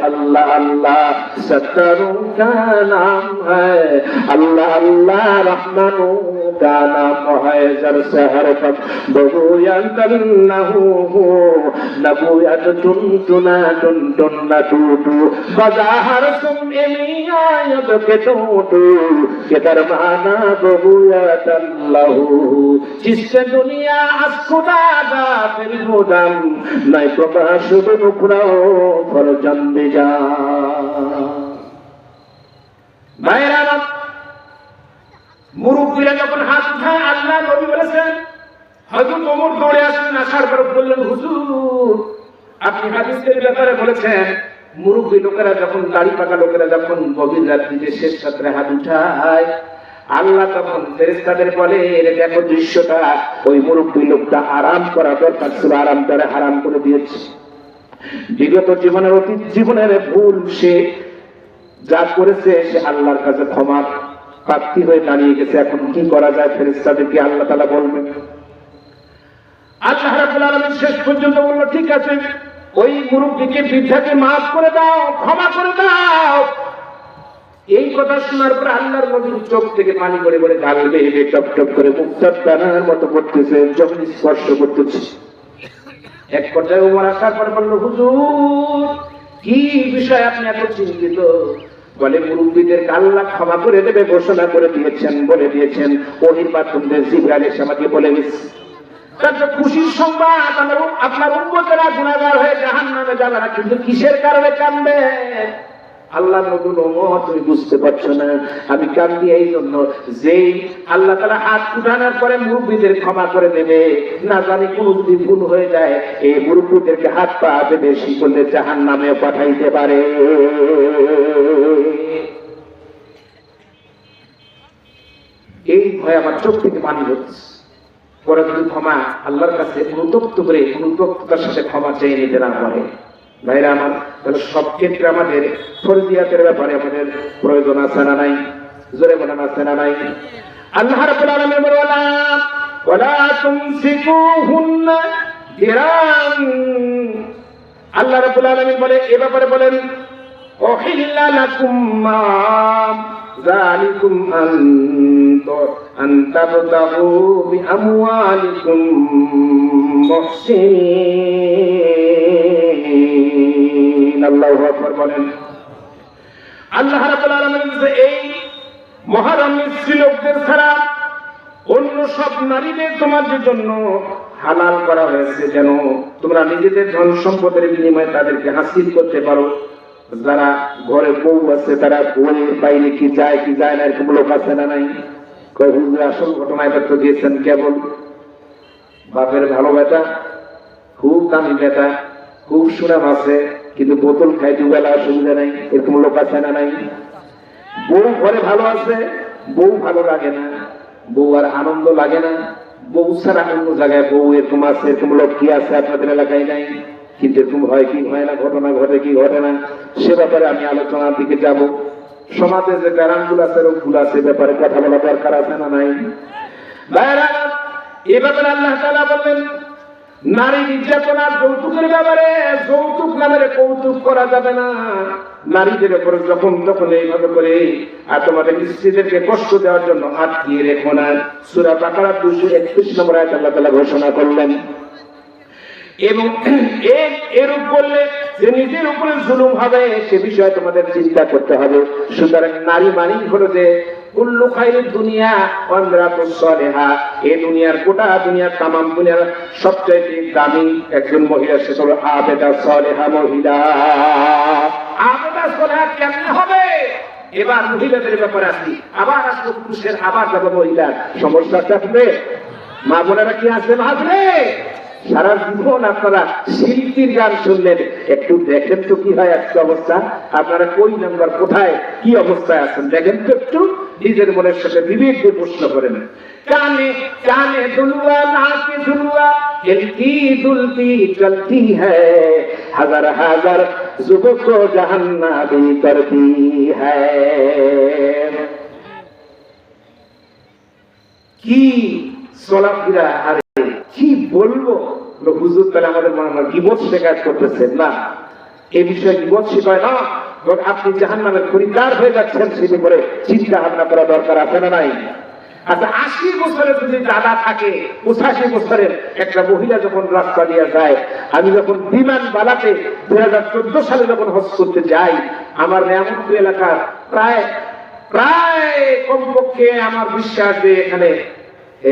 अल्लाह अल्लाह सत्तरों का नाम है, अल्लाह अल्लाह रहमानों का नाम है। जर से हर कब बबूयत लहू नबूयत टुन टुना टुन टुन न टूटू बजाहर सुम इमियायत के टूटू के दरमाना बबूयत लहू जिससे दुनिया अस्कुदा फिर मुदम नहीं तो शुभ नुकराओ पर जंदे जा। भाईरा মুরব্বীরা যখন হাত উঠায়, আল্লাহ নবী বলেছেন, হযরত ওমর দৌড়ে আসলেন, আসার পর বললেন, হুজুর আপনি হাদিসের ব্যাপারে বলেছেন মুরব্বী লোকেরা যখন দাড়ি পাকা লোকেরা যখন গভীর রাত্রিতে শেষ রাত্রে হাত উঠায়, আল্লাহ তখন ফেরেশতাদের বলে, দেখো দৃশ্যটা, ওই মুরব্বী লোকটা আরাম করা দরকার ছিল, আরাম করে হারাম করে দিয়েছে। বিগত জীবনের অতীত জীবনের ভুল সে যা করেছে সে আল্লাহর কাছে ক্ষমা প্রার্থী হয়ে দাঁড়িয়ে গেছে। এখন কি করা যায়? ফেরেশতাদেরকে আল্লাহ তাআলা বলবেন। আল্লাহ রাব্বুল আলামিন শেষ পর্যন্ত বলল, ঠিক আছে ওই মুরব্বিকে বৃদ্ধাকে মাফ করে দাও, ক্ষমা করে দাও। এই কথা শোনার পর আল্লাহর নবীর চোখ থেকে পানি পড়ে পড়ে গাল বেয়ে টপ টপ করে মুক্তার দানার মতো পড়তেছে, জমিন স্পর্শ করতেছে। এক পর্যায়ে ওমর আসার পরে বলল, হুজুর কি বিষয় আপনি এত চিন্তিত? বলে, মুরব্বীদেরকে আল্লাহ ক্ষমা করে দেবে ঘোষণা করে দিয়েছেন, বলে দিয়েছেন, ওহির মাধ্যমে জিবরাইল এসে আমাকে বলে দিয়েছে। তার তো খুশির সংবাদ, আপনার উম্মতেরা গুনাহগার হয়ে জাহান্নামে যাবে না, কিন্তু কিসের কারণে কাঁদবে? আল্লাহ নবী, ওমর তুমি বুঝতে পারছো না, আমি কাঁদি এই জন্য যেই আল্লাহ তাআলা হাত উঠানোর পরে মুরব্বীদের ক্ষমা করে দেবে, না জানি কোন যদি ভুল হয়ে যায় এই মুরব্বীদেরকে হাত পা বেশি করলে জাহান্নামে পাঠাইতে পারে। এই ভয় আমার চোখ থেকে পানি হচ্ছে। পরে যদি ক্ষমা আল্লাহর কাছে অনুতপ্ত করে অনুতপ্ততার সাথে ক্ষমা চেয়ে নিতে না পারে, ভাইরা আমার, তাহলে সব ক্ষেত্রে আমাদের ফরজিয়াতের ব্যাপারে আমাদের প্রয়োজন আছে না নাই? জোরে বলেন আছে না নাই? আল্লাহ রাব্বুল আলামিন বলেন, ওয়ালা তুমসিকুহুন্না দিরান। আল্লাহ রাব্বুল আলামিন বলে এ ব্যাপারে বলেন, উহিল্লা লাকুম মা যালিকুম আন তাবতাগু বিআমওয়ালিকুম মুহসিনিন। আল্লাহু আকবার বলেন। আল্লাহ রাব্বুল আলামিন এই মুহররম লোকদের ছাড়া অন্য সব নারীদের তোমাদের জন্য হালাল করা হয়েছে, যেন তোমরা নিজেদের ধন সম্পদের বিনিময়ে তাদেরকে হাসিল করতে পারো। যারা ঘরে বউ আছে তারা বউয়ের বাইরে কি যায় না, এরকম লোক আছে না নাই? হুজুর আসল ঘটনায় তথ্য দিয়েছেন, কেবল বাপের ভালো বেটা, খুব দামি বেটা, খুব সুনাম আছে, কিন্তু বোতল খাই দুবেলা অসুবিধা নাই, এরকম লোক আছে না নাই? বউ ঘরে ভালো আছে, বউ ভালো লাগে না, বউ আর আনন্দ লাগে না, বউ ছাড়া অন্য জায়গায় বউ এরকম আছে, এরকম লোক কি আছে আপনাদের এলাকায় নাই? কিন্তু এরকম হয় কি হয় না, ঘটনা ঘটে কি ঘটে না, সে ব্যাপারে আমি আলোচনার দিকে যাব। সমাজে যে গ্যারামগুলো আছে রোগগুলো আছে ব্যাপারে কথা বলা দরকার আছে না নাই? ভাইরা, এ ব্যাপারে আল্লাহ তাআলা বললেন নারী নির্যাতন আর যৌতুকের ব্যাপারে, যৌতুক নামের কৌতুক করা যাবে না। নারীদের উপর যখন তখন এইভাবে করে আর তোমাদের স্ত্রীদেরকে কষ্ট দেওয়ার জন্য আটকিয়ে রেখো না। সূরা বাকারা 231 নম্বর আয়াত আল্লাহ তাআলা ঘোষণা করলেন। এবং এরূপ করলে যে নিজের উপরে জুলুম হবে সে বিষয়ে তোমাদের চিন্তা করতে হবে। সুতরাং নারী মানেই হলো যে কুল্লু খায়রুদ দুনিয়া ওয়া ইমরাতুস সালিহা, এই দুনিয়ার গোটা দুনিয়ার তামাম দুনিয়ার সবচেয়ে দামি একজন মহিলা সে হলো আবেদা সালেহা মহিলা। আবেদা সালেহা কেমনে হবে? এবার মহিলাদের ব্যাপারে আসি, আবার আসলো পুরুষের, আবার যাবো মহিলার। সমস্যা থাকবে মা বোনেরা কি আসবে ভাবলে? সারা জীবন আপনারা শিল্পীর গান শুনলেন, একটু দেখেন তো কি হয় আজকে অবস্থা। আপনারা কই নাম্বার কোথায় কি অবস্থায় আছেন দেখেন তো, একটু নিজের মনের সাথে বিবেক দিয়ে প্রশ্ন করেন। কানে কানে দুলুয়া নাকে দুলুয়া খেলতি দুলতি চলতি হ্যায়, হাজার হাজার যুবক কো জাহান্নামী করতি হ্যায়। কি চলাফেরা, আরে কি বলবো হুজুর, তাহলে আমাদের মনে হয় গীবত শেখায়ত করতেছেন না, এই বিষয়ে গীবত শেখায় না, আপনি জাহান্নামের খরিদ্দার হয়ে যাচ্ছেন সেটি করে চিন্তা ভাবনা করা দরকার আছে না নাই? আচ্ছা, 80 বছরের যদি দাদা থাকে, 85 বছরের একটা মহিলা যখন রাস্তা দিয়ে যায়, আমি যখন বিমান বালাতে 2014 সালে যখন হজ করতে যাই, আমার নেয়ামতপুর এলাকার প্রায় প্রায় কমপক্ষে আমার বিশ্বাস যে এখানে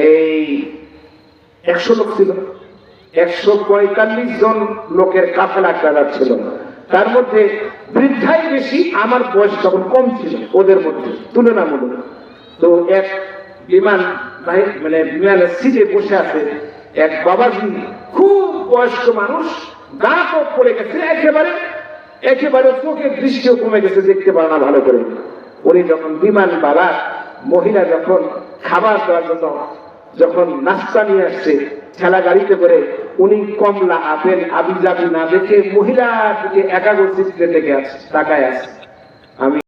এই 100 লোক ছিল, 145 জন লোকের কাফেলা একটা যাচ্ছিল। তার মধ্যে বৃদ্ধাই বেশি, আমার বয়স তখন কম ছিল ওদের মধ্যে তুলনামূলক। তো এক বিমান মানে বিমানের সিটে বসে আছে এক বাবাজি, খুব বয়স্ক মানুষ, দাঁতও পড়ে গেছে একেবারে, একেবারে চোখের দৃষ্টিও কমে গেছে, দেখতে পারে না ভালো করে। উনি যখন বিমান বালা মহিলা যখন খাবার দেওয়ার জন্য যখন নাস্তা নিয়ে আসছে ঠেলা গাড়িতে করে, উনি কমলা আপেল আবি যাবি না দেখে মহিলার দিকে একাগ্র চিত্রে থেকে আছে, তাকায় আছে। আমি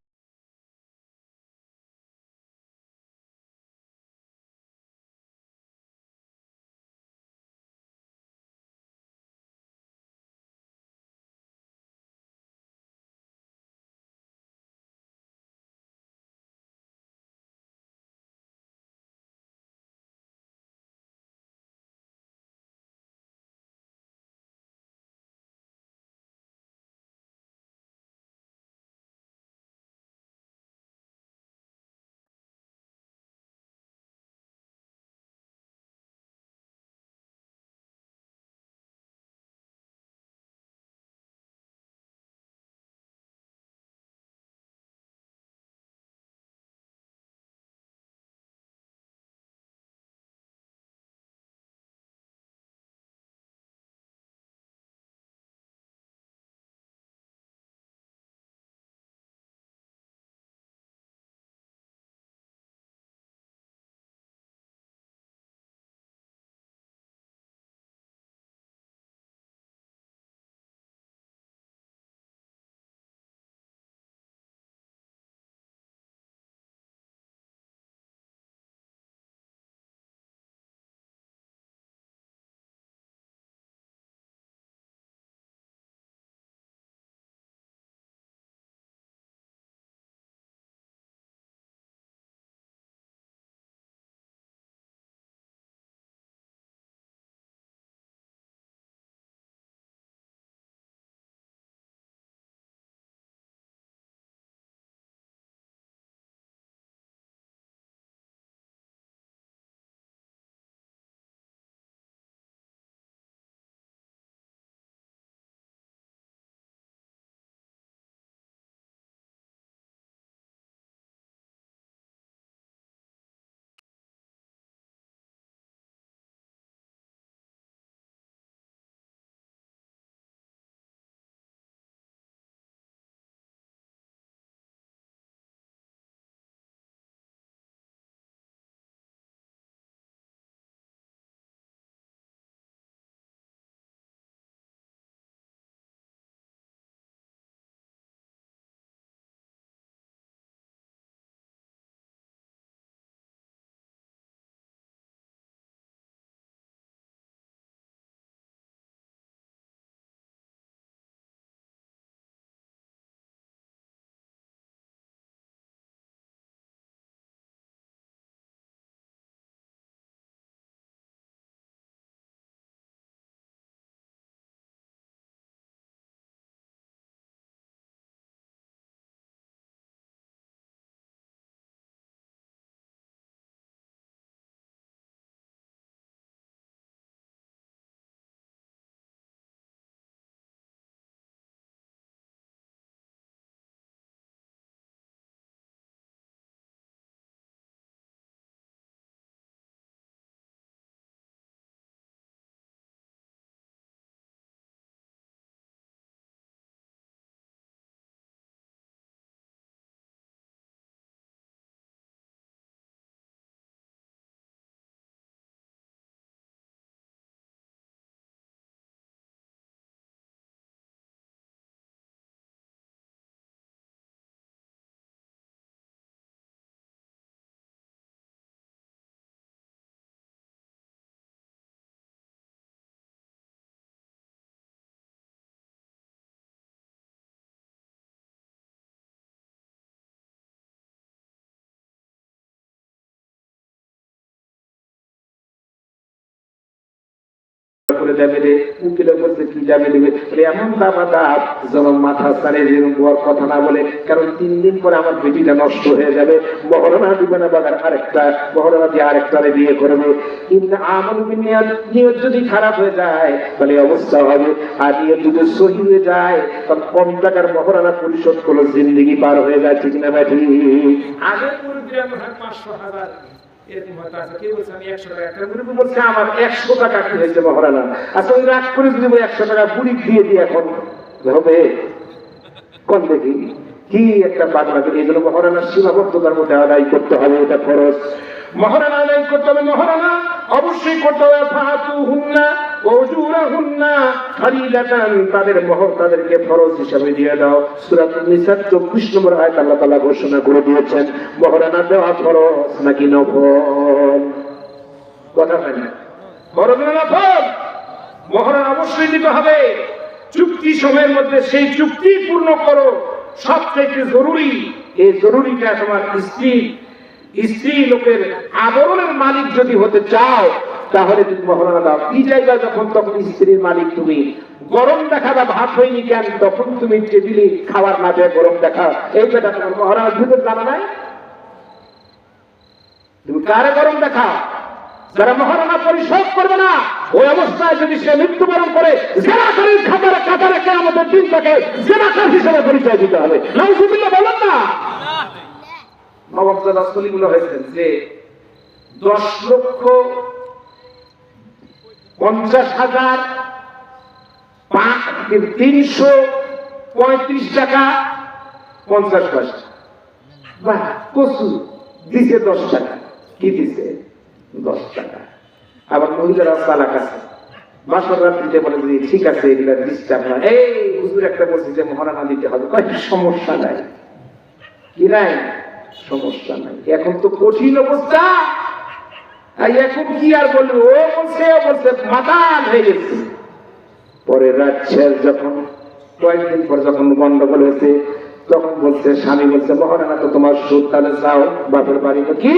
করে দেবে রে। উকিলে বলছে কি যাবে দেবে, এমন দাবা দাব যেন মাথা সারে কথা না বলে, কারণ 3 দিন পরে আমার বেটিটা নষ্ট হয়ে যাবে, মহরণা দিবে না, বাগার আরেকটা মহরণা দিয়ে আরেকটারে বিয়ে করবে। কিন্তু আমার নিয়ত যদি খারাপ হয়ে যায় তাহলে অবস্থা হবে, আর নিয়ত যদি সহি হয়ে যায় তাহলে কম টাকার মহরণা পরিশোধ করলো জিন্দিগি পার হয়ে যায়। ঠিক না ভাই? ঠিক। আগে পুরো গ্রাম 500,000 এরকম হয়তো আছে, কেউ বলছে আমি 100 টাকা, একটা বুড়ি বলছে আমার 100 টাকা কি হয়েছে মহারানা, আচ্ছা ওই রাগ করে যদি 100 টাকা বুড়ি দিয়ে দিই এখন হবে কোন দেখি কি একটা বাংলা। এই জন্য মহারানার সীমাবদ্ধতার মধ্যে আদায় করতে হবে, এটা খরচ। মহারানা আদায় করতে হবে, মহারানা অবশ্যই করতে হবে। ফাতুহুন্না ওজুরাহুন্না ফারিদাতান, তাদের মোহর তাদেরকে ফরজ হিসাবে দিয়ে দাও। সূরা নিসা 24 নম্বর আয়াত আল্লাহ তাআলা ঘোষণা করে দিয়েছেন মহারানা দেওয়া ফরজ নাকি নফল। কথা হয় না, ফরজ না নফল? মহারানা অবশ্যই দিতে হবে। চুক্তি সময়ের মধ্যে সেই চুক্তি পূর্ণ করো। সবচেয়ে জরুরি, এই জরুরিটা তোমার স্ত্রী লোকের আদরের মালিক যদি হতে চাও তাহলে তুমি মহারানা দাও। কি জায়গা যখন তখন স্ত্রীর মালিক তুমি, গরম দেখা বা ভাত হয়নি কেন তখন তুমি টেবিলে খাবার না দেয় গরম দেখা, এই বেটা তোমার মহারানার ভিতর জানা নাই? তুমি কারে গরম দেখা? যারা মহারানা পরিশোধ করবে না ওই অবস্থায় যদি সে মৃত্যুবরণ করে জেনাকারীর কাতারে কিয়ামতের দিন তাকে জেনাকার হিসেবে পরিচয় দিতে হবে। নাউজুবিল্লাহ বলেন না। নবাব জাদা সলিমুল্লাহ হয়েছেন যে 10,50,335 টাকা 50 পয়সা। বাহ, কসু দিছে 10 টাকা। কি দিছে? 10 টাকা। আবার মহিলারা চালাক আছে, বাসর রাত্রিতে বলে যে ঠিক আছে এগুলা ডিস্টার্ব না, এই হুজুর একটা বলছি যে মহারানা দিতে হবে, সমস্যা নাই। কি নাই? সমস্যা নাই। এখন তো কঠিন অবস্থা, এখন কি আর বলবো, ও বলছে মাতাল হয়ে গেছে। পরে রাত শেষ যখন কয়েকদিন পর যখন গন্ডগোল হয়েছে তখন বলছে, স্বামী বলছে মহারানা তো তোমার সুদ, তাহলে যাও বাপের বাড়ি। কি?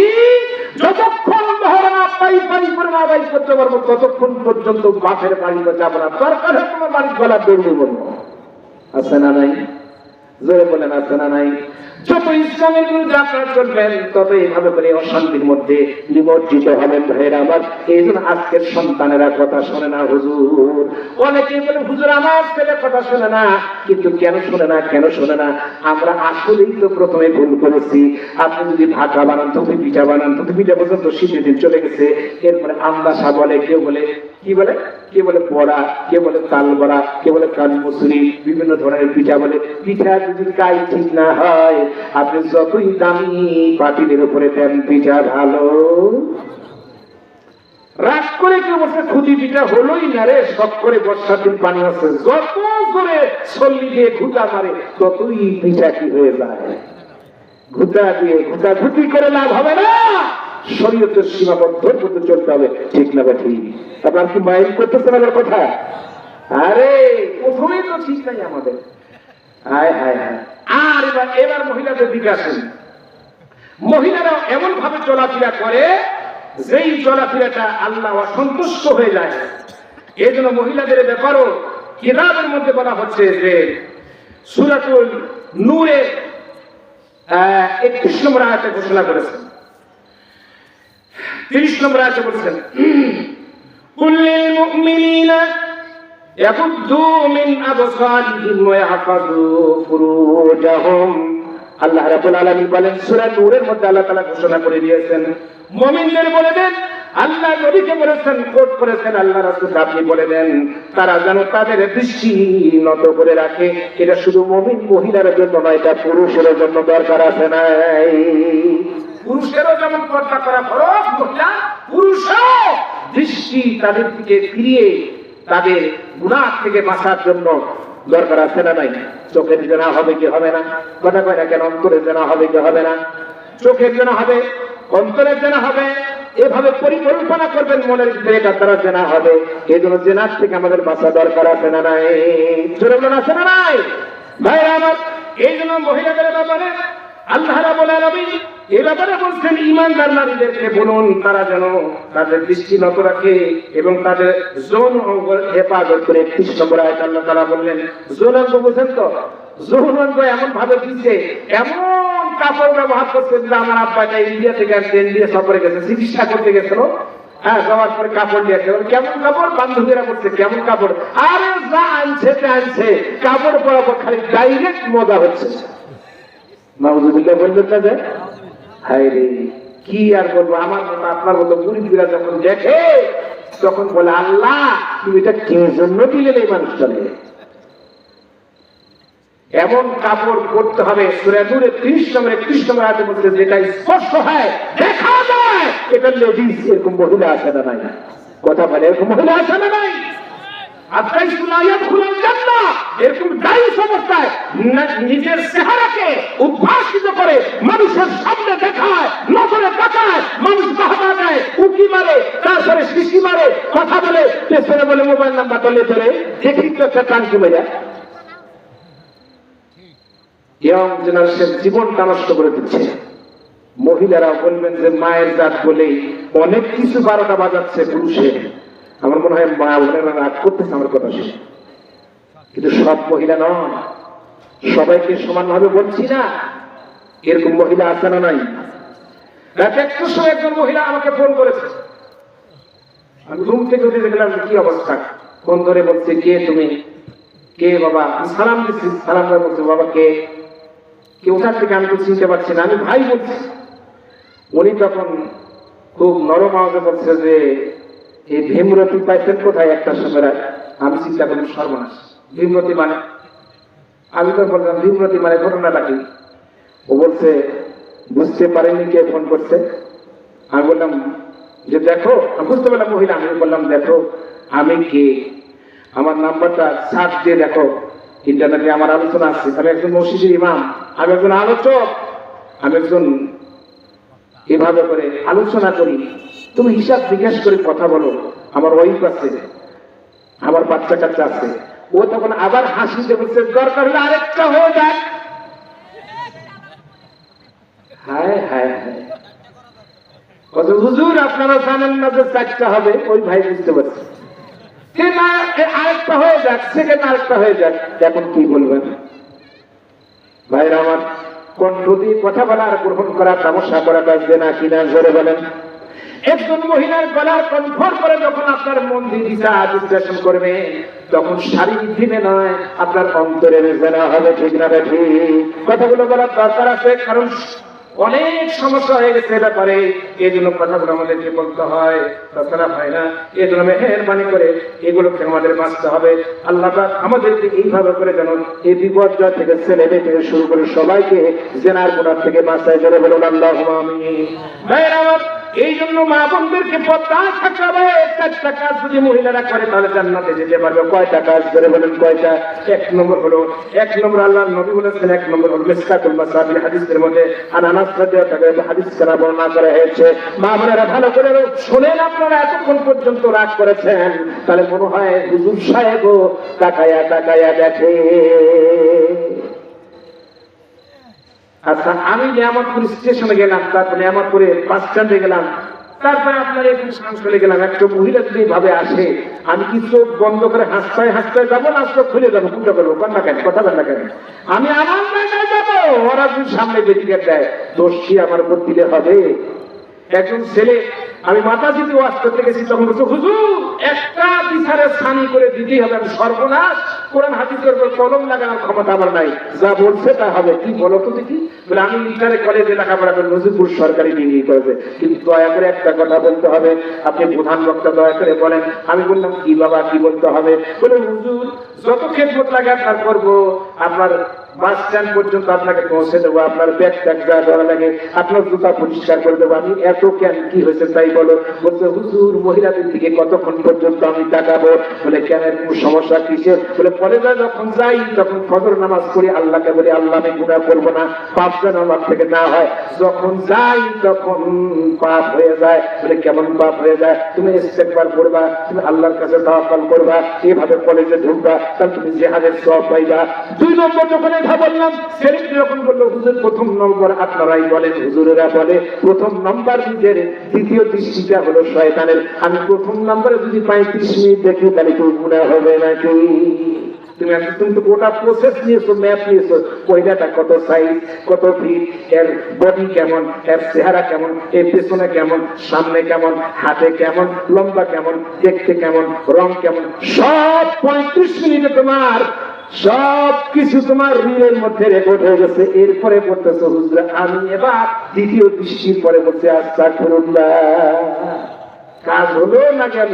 যতক্ষণ মহারানা পাই করে না আদায় করতে পারবো ততক্ষণ পর্যন্ত বাপের বাড়ি যাবো না, দরকার হয় তোমার বাড়ির গলা দৌড়ে বলবো। আছে না নাই? জোরে বলেন আছে না নাই? যত ইসলামের বিরুদ্ধে আপনারা চলবেন তত এইভাবে করে অশান্তির মধ্যে নিমজ্জিত হবেন ভাইয়েরা আমার। এই জন্য আজকের সন্তানেরা কথা শোনে না হুজুর। অনেকে বলে হুজুর আমার ছেলে কথা শোনে না, কিন্তু কেন শোনে না? কেন শোনে না? আমরা আসলেই তো প্রথমে ভুল করেছি। আপনি যদি ভাটা বানান তুমি পিঠা বানান, তুমি পিঠা পর্যন্ত শীতের দিন চলে গেছে, এরপরে আমদাসা বলে, কেউ বলে কি বলে, কে বলে বড়া, কে বলে তাল বড়া, কে বলে কান মুসুরি, বিভিন্ন ধরনের পিঠা বলে। পিঠা যদি কাই ঠিক না হয় আপনি যতই দামি পাতিলের উপরে দেন পিঠা ভালো। রাগ করে কেউ বলছে খুদি পিঠা হলোই না রে, শখ করে বর্ষার দিন পানি আছে, যত করে ছল্লি দিয়ে ঘুটা মারে ততই পিঠা কি হয়ে যায়। ঘুটা দিয়ে ঘুটাঘুটি করে লাভ হবে না, শরীয়তের সীমাবদ্ধ করতে চলতে হবে। ঠিক না বা ঠিক? আপনার কি মাইন্ড করতেছেন আমার কথা? আরে প্রথমেই তো ঠিক নাই আমাদের। হায় হায় হায়। আর এবার মহিলাদের দিকে আসেন। মহিলারা এমন ভাবে চলাফেরা করে যেই চলাফেরাটা আল্লাহ অসন্তুষ্ট হয়ে যায়। এই জন্য মহিলাদের ব্যাপারও কিতাবের মধ্যে বলা হচ্ছে যে সূরাতুল নূরের 31 নম্বর আয়াতে ঘোষণা করেছেন, 30 নম্বর আয়াতে বলেছেন কুল্লিল মুমিনিনা ইয়াকুদ্দু মিন আবসারিহিম ওয়া ইয়াহফাযু ফুরুজাহুম। আল্লাহ রাব্বুল আলামিন বলেন সূরা নূরের মধ্যে আল্লাহ তাআলা ঘোষণা করে দিয়েছেন মুমিনদের বলে দেন, আল্লাহ নবীকে বলেছেন, কোট করেছেন আল্লাহ রাসূল, আপনি বলে দেন তারা যেন তাদের দৃষ্টি নত করে রাখে। এটা শুধু মুমিন মহিলার জন্য নয়, এটা পুরুষের জন্য দরকার আছে নাই? পুরুষেরও যেমন পর্দা করা ফরজ, মহিলা পুরুষও দৃষ্টি তাদের দিকে ফিরিয়ে তাদের গুনাহ থেকে বাঁচার জন্য দরকার আছে না নাই? চোখের জেনা হবে কি হবে না? কথা কয় না কেন? অন্তরের জেনা হবে কি হবে না? চোখের জেনা হবে, অন্তরের জেনা হবে। এভাবে পরিকল্পনা করবেন মনের ভিতরে এটা তারা জেনা হবে। এই জন্য জেনার থেকে আমাদের বাঁচা দরকার আছে না নাই? জোরে বলেন আছে না নাই? ভাইরা আমার, এই জন্য মহিলাদের ব্যাপারে আল্লাহ রাব্বুল আলামিন এই ব্যাপারে বলছেন ঈমানদার নারীদেরকে বলুন তারা যেন তাদের দৃষ্টি নত রাখে এবং তাদের যৌন অঙ্গ হেফাজত করে। 31 নম্বর আয়াত আল্লাহ তাআলা বললেন যৌন অঙ্গ বুঝেন তো, যৌন অঙ্গ এমন ভাবে দিচ্ছে, এমন কাপড় ব্যবহার করছে যে আমার আব্বাটা ইন্ডিয়া থেকে আসছে, ইন্ডিয়া সফরে গেছে, চিকিৎসা করতে গেছিল, হ্যাঁ যাওয়ার পরে কাপড় দিয়েছে। কেমন কাপড়? বান্ধবীরা বলছে কেমন কাপড়? আরে যা আনছে কাপড় পরাবো, খালি ডাইরেক্ট মজা হচ্ছে। নাউযুবিল্লাহ বলবেন না যে হায় রে, কি আর বলবো, আমার মতো আপনার মতো মুরিদরা যখন দেখে তখন বলে আল্লাহ তুমি এটা কি জন্য দিলেন এই মানুষটাকে। এমন কাপড় পরতে হবে, সূরা নূরে 30 নম্বর 31 নম্বর আয়াতে বলছে যেটা স্পষ্ট হয়, দেখা যায় এটা লেডিস। এরকম মহিলা আছে না নাই? কথা বলে এরকম মহিলা আছে না নাই? এরকম দায়ী অবস্থায় নিজের চেহারাকে উদ্ভাসিত করে মানুষের সামনে দেখায়, নজরে তাকায়, মানুষ বাহবা দেয়, উকি মারে, তারপরে শিশি মারে, কথা বলে, পেছনে বলে মোবাইল নাম্বার তলে ধরে দেখি তো একটা টানকি মেজা ইয়ং জেনারেশন জীবনটা নষ্ট করে দিচ্ছে। মহিলারা বলবেন যে মায়ের জাত বলেই অনেক কিছু 12টা বাজাচ্ছে পুরুষের। আমার মনে হয় মা বোনেরা রাগ করতেছে আমার কথা শুনে, কিন্তু সব মহিলা নয়, সবাইকে সমানভাবে বলছি না। এরকম মহিলা আছে না নাই? রাত 1টার সময় একজন মহিলা আমাকে ফোন করেছে, আমি রুম থেকে উঠে দেখলাম কি অবস্থা। ফোন ধরে বলছে কে তুমি? কে বাবা? সালাম দিচ্ছি, সালাম করে বলছে বাবা কে? ওঠার থেকে আমি তো চিনতে পারছি না, আমি ভাই বলছি। উনি তখন খুব নরম আওয়াজে বলছে যে এই ভীমরতি পাইছেন কোথায় 1টার সময়? আমি চিন্তা করি সর্বনাশ, ভীমরতি মানে? আমি তো বললাম ভীমরতি মানে ঘটনাটা কি? ও বলছে বুঝতে পারেনি কে ফোন করছে। আমি বললাম যে দেখো, আমি বুঝতে পারলাম মহিলা। আমি বললাম দেখো আমি কে, আমার নাম্বারটা সার্চ দিয়ে দেখো, ইন্টারনেটে আমার আলোচনা আছে। আমি একজন মসজিদের ইমাম, আমি একজন আলোচক, আমি একজন এভাবে করে আলোচনা করি। তুমি হিসাব জিজ্ঞেস করে কথা বলো, আমার ওয়াইফ আছে, আমার বাচ্চা কাচ্চা আছে। ও তখন আবার হাসিতে বলছে দরকার হলে আরেকটা হয়ে যাক। হায় হায় হায়, কত হুজুর আপনারা জানেন না যে 4টা হবে? ওই ভাই বুঝতে পারছে, আরেকটা হয়ে যাক, সেকেন্ড আরেকটা হয়ে যাক। এখন কি বলবেন ভাইরা আমার? কণ্ঠ দিয়ে কথা বলা আর গ্রহণ করা, তামাশা করা কাজে না কিনা জোরে বলেন। একজন মহিলার গলার কণ্ঠর করে যখন আপনার মন দিয়ে বিচার বিশ্লেষণ করবে, তখন শারীরিক দিনে নয় আপনার অন্তরের জেনা হবে। ঠিক না ঠিক? কথাগুলো বলার দরকার আছে, কারণ অনেক সমস্যা হয়ে গেছে ব্যাপারে। এই জন্য কথাগুলো আমাদেরকে বলতে হয়, তাছাড়া হয় না। এই জন্য মেহেরবানি করে এগুলোকে আমাদের বাঁচতে হবে। আল্লাহ পাক আমাদেরকে এইভাবে করে যেন এই বিপর্যয় থেকে ছেলে মেয়ে থেকে শুরু করে সবাইকে জেনার গুনাহ থেকে বাঁচায়। জোরে বলুন আল্লাহুম্মা আমিন। ভাইরা আমার, এই জন্য মা বোনদেরকে পর্দা থাকতে হবে। 4টা কাজ যদি মহিলারা করে তাহলে জান্নাতে যেতে পারবে। কয়টা কাজ? করে বলেন কয়টা? 1 নম্বর হলো, 1 নম্বর আল্লাহর নবী বলেছেন, 1 নম্বর হলো মিসকাতুল মাসাবির হাদিসের মধ্যে আনাস রাদিয়াল্লাহু তাআলা হাদিস করা বর্ণনা করা হয়েছে। মা বোনেরা ভালো করে শুনেন, আপনারা এতক্ষণ পর্যন্ত রাগ করেছেন, তাহলে মনে হয় হুজুর সাহেবও তাকায়া তাকায়া দেখে। আচ্ছা, আমি নিয়ামতপুর স্টেশনে গেলাম, তারপরে নিয়ামতপুরে বাস স্ট্যান্ডে গেলাম, তারপরে আপনার এখানে চলে গেলাম। একটা মহিলা যদি ভাবে আসে, আমি কি চোখ বন্ধ করে হাসতে যাবো না চোখ খুলে যাবো? কোনটা করবো? কন্যা কেন? কথা বল না কেন? আমি আমার জায়গায় যাবো, ওরা যদি সামনে বেরিকেট দেয়, দোষ কি আমার উপর দিলে হবে? একজন ছেলে, আমি মাথা যদি ওয়াজ করতে গেছি, তখন বলছো হুজুর একটা বিচারে ছানি করে দিতেই হবে। আমি সর্বনাশ, কোরআন হাদিসের উপর কলম লাগানোর ক্ষমতা আমার নাই, যা বলছে তা হবে। কি বলো তো দেখি? বলে আমি ইন্টারে কলেজে লেখাপড়া করে নজিরপুর সরকারি ডিগ্রি করেছে, কিন্তু দয়া করে একটা কথা বলতে হবে, আপনি প্রধান বক্তা দয়া করে বলেন। আমি বললাম কি বাবা, কি বলতে হবে? বলে হুজুর যত খেদমত লাগে আপনার করবো, আপনার বাস স্ট্যান্ড পর্যন্ত আপনাকে পৌঁছে দেবো, আপনার ব্যাগ ট্যাগ যা দেওয়া লাগে, আপনার জুতা পরিষ্কার করে দেবো। আমি এত কেন, কি হয়েছে তাই বলো। বলছে হুজুর মহিলাদের দিকে কতক্ষণ পর্যন্ত আমি তাকাবো? বলে কেন, কোনো সমস্যা কিসের? বলে পরে যখন যাই তখন ফজর নামাজ পড়ি, আল্লাহকে বলি আল্লাহ আমি গুনাহ করবো না, পাপ যেন আমার থেকে না হয়। যখন যাই তখন পাপ হয়ে যায়। বলে কেমন পাপ হয়ে যায়? তুমি ইস্তেগফার করবা, তুমি আল্লাহর কাছে তাওয়াক্কুল করবা, এভাবে কলেজে ঢুকবা, তাহলে তুমি জিহাদের সওয়াব পাইবা। 2 নম্বর যখন এটা বললাম, সেলিম যখন বললো হুজুর প্রথম নম্বর আপনারাই বলেন, হুজুরেরা বলে প্রথম নম্বর নিজের, দ্বিতীয় দৃষ্টিটা হলো শয়তানের। আমি প্রথম নম্বরে যদি 35 মিনিট দেখি তাহলে কি গুনাহ হবে নাকি? তুমি তো গোটা প্রসেস নিয়েছো, ম্যাপ নিয়েছো, পয়লাটা কত সাইজ, কত ফিট, এর বডি কেমন, এর চেহারা কেমন, এর পেছনে কেমন, সামনে কেমন, হাতে কেমন, লম্বা কেমন, দেখতে কেমন, রং কেমন, সব 35 মিনিটে তোমার সব কিছু তোমার রিলের মধ্যে রেকর্ড হয়ে গেছে। এরপরে বলতেছো হুজুর আমি এবার দ্বিতীয় দৃষ্টির পরে বলছে আস্তাগফিরুল্লাহ। কাজ হলো না গেল?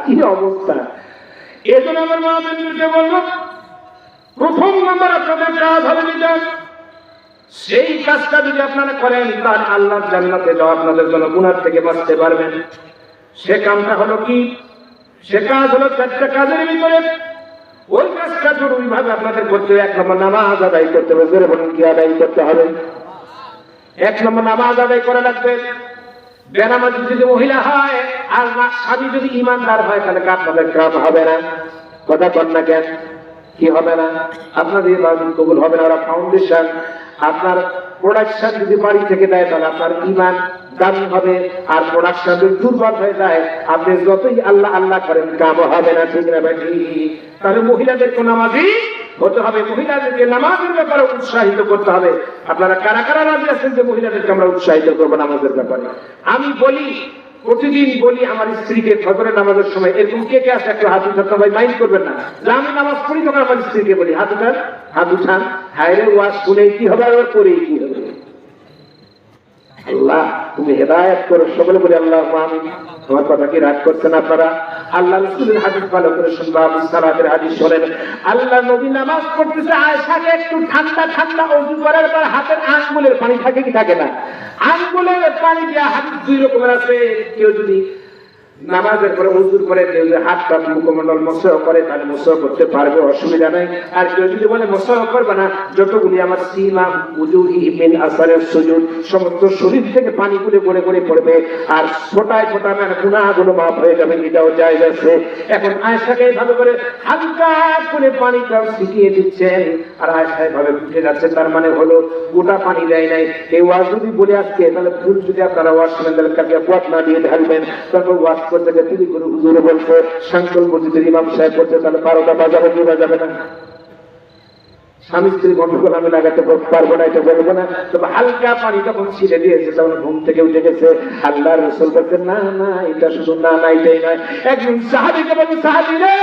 কি অবস্থা! এজন্য আমার মা বোনদেরকে বলবো, প্রথম নম্বর আপনাদের কাজ হবে যেটা, সেই কাজটা যদি আপনারা করেন তাহলে আল্লাহর জান্নাতে যাওয়া আপনাদের জন্য গুনাহ থেকে বাঁচতে পারবেন। সে কাজটা হলো কি? সে কাজ হলো 4টা কাজের ভিতরে ওই কাজটা জরুরিভাবে আপনাদের করতে হবে। 1 নম্বর নামাজ আদায় করতে হবে। জোরে বলুন কি আদায় করতে হবে? 1 নম্বর নামাজ আদায় করা লাগবে। বেনামাজি যদি মহিলা হয় আর স্বামী যদি ইমানদার হয় তাহলে আপনাদের কাজ হবে না। কথা বল না কেন? কি হবে না? আপনাদের ইবাদত কবুল হবে না। ওরা ফাউন্ডেশন, আপনার প্রোডাকশন যদি বাড়ি থেকে দেয় তাহলে আপনার ইমান দামি হবে, আর প্রোডাকশন যদি দুর্বল হয়ে যায় আপনি যতই আল্লাহ আল্লাহ করেন কাম হবে না। ঠিক না ভাই? তাহলে মহিলাদেরকে নামাজি হতে হবে, মহিলাদেরকে নামাজের ব্যাপারে উৎসাহিত করতে হবে। আপনারা কারা কারা রাজি আছেন যে মহিলাদেরকে আমরা উৎসাহিত করবো নামাজের ব্যাপারে? আমি বলি, প্রতিদিন বলি আমার স্ত্রীকে ফজরের নামাজের সময়, এরকম কে কে আছে একটু হাত উঠান, ভাই মাইন্ড করবেন না। আমি নামাজ পড়ি তখন আমার স্ত্রীকে বলি হাত উঠান, হাত উঠান। হায়রে ওয়াজ শুনে কি হবে আর করেই কি হবে? আল্লাহ তুমি হেদায়েত করো। সকলে বলি আল্লাহ আমিন। আমার কথা কি রাগ করছেন আপনারা? আল্লাহ রাসূলের হাদিস ভালো করে শুনবা। আবু সালাতের হাদিস শোনেন। আল্লাহ নবী নামাজ পড়তেছে, আয়েশাকে একটু ঠান্ডা ঠান্ডা ওযু করার পর হাতের আঙ্গুলের পানি থাকে কি থাকে না? আঙ্গুলের পানি দিয়া হাদিস 2 রকমের আছে। কেউ যদি নামাজের পরে ওযুর করে কেউ যদি হাতটা মুখমণ্ডল মসহ করে তাহলে মসহ করতে পারবে, অসুবিধা নাই। আর কেউ যদি বলে মসহ করবে না, যতগুলি আমার সীমা উজুহি মিন আসারের সুজুদ, সমস্ত শরীর থেকে পানি গুলো গড়ে গড়ে পড়বে আর ফোটায় ফোটায় মানে গুনাহগুলো মাফ হয়ে যাবে, এটাও জায়েজ আছে। এখন আয়েশাকে এইভাবে করে হালকা করে পানিটা ছিটিয়ে দিচ্ছেন আর আয়েশা এইভাবে উঠে যাচ্ছে। তার মানে হলো গোটা পানি দেয় নাই। এই ওয়াজ যদি বলে আজকে তাহলে ভুল যদি আপনারা ওয়াজ শুনেন তাহলে কাকে পথ না দিয়ে ঢালবেন। তারপর ওয়াজ করতে গিয়ে তিনি করে হুজুরে বলছে, শান্তল মসজিদের ইমাম সাহেব বলছে, তাহলে 12টা বাজাবে কি বাজাবে না? স্বামী স্ত্রী গন্ডগোল আমি লাগাতে পারবো না, এটা বলবো না। তবে হালকা পানি যখন ছিঁড়ে দিয়েছে তখন ঘুম থেকে উঠে গেছে। আল্লাহ রাসূল বলছেন না না এটা শুধু না না এটাই নয়। একজন সাহাবীকে বলছে, সাহাবী রে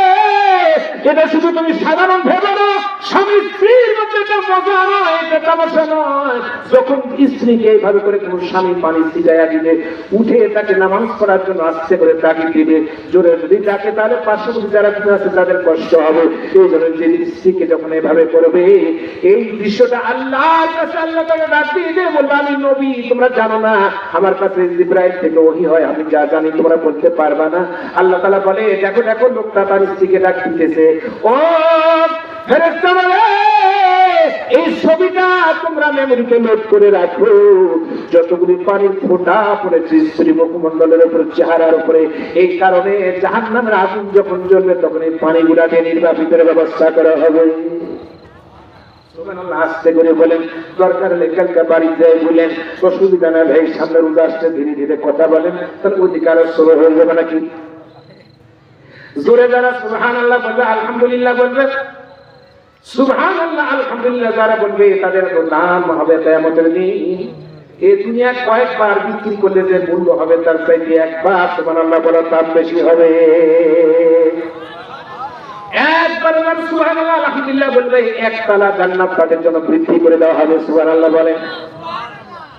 এটা শুধু তুমি সাধারণ ভেবো না, স্বামী স্ত্রীর মধ্যে এটা মজা নয়, এটা তামাশা নয়। যখন স্ত্রীকে এইভাবে করে কোন স্বামী পানি ছিটাইয়া দিবে, উঠে তাকে নামাজ পড়ার জন্য আস্তে করে তাকিয়ে দিবে। জোরে যদি ডাকে তাহলে পার্শ্ববর্তী যারা আছে তাদের কষ্ট হবে। এই জন্য যে স্ত্রীকে যখন এভাবে করবে, এই দৃশ্যটা আল্লাহর কাছে আল্লাহ তাকে ডাক দিয়ে দিয়ে বলবে, আমি নবী, তোমরা জানো না আমার কাছে জিবরাইল থেকে ওহী হয়, আমি যা জানি তোমরা বলতে পারবা না। আল্লাহ তাআলা বলে, দেখো দেখো লোকটা তার স্ত্রীকে ডাক দিতেছে, ও ফেরেশতারা এই ছবিটা তোমরা মেমোরিতে লোড করে রাখো। যতগুলি পানির ফোঁটা পড়েছে স্ত্রী মুখমণ্ডলের উপর, চেহারার উপরে, এই কারণে জাহান্নামের আগুন যখন জ্বলবে তখন এই পানিগুলাকে নির্বাপিতের ব্যবস্থা করা হবে। আস্তে করে বলেন, দরকার হলে কালকে বাড়ি যায় বলেন, অসুবিধা না ভাই, সামনে রোজা আসছে, ধীরে ধীরে কথা বলেন, তার অধিকার স্লো হয়ে যাবে নাকি? জোরে যারা সুবহানাল্লাহ বলবে, আলহামদুলিল্লাহ বলবে, সুবহানাল্লাহ আলহামদুলিল্লাহ যারা বলবে তাদের নাম হবে কিয়ামতের দিন। এই দুনিয়া কয়েকবার বিক্রি করলে যে মূল্য হবে তার চাইতে একবার সুবহানাল্লাহ বলার দাম বেশি হবে। একবার সুবহানাল্লাহ আলহামদুলিল্লাহ বলবে, একতলা জান্নাত তাদের জন্য বৃদ্ধি করে দেওয়া হবে। সুবহানাল্লাহ বলে।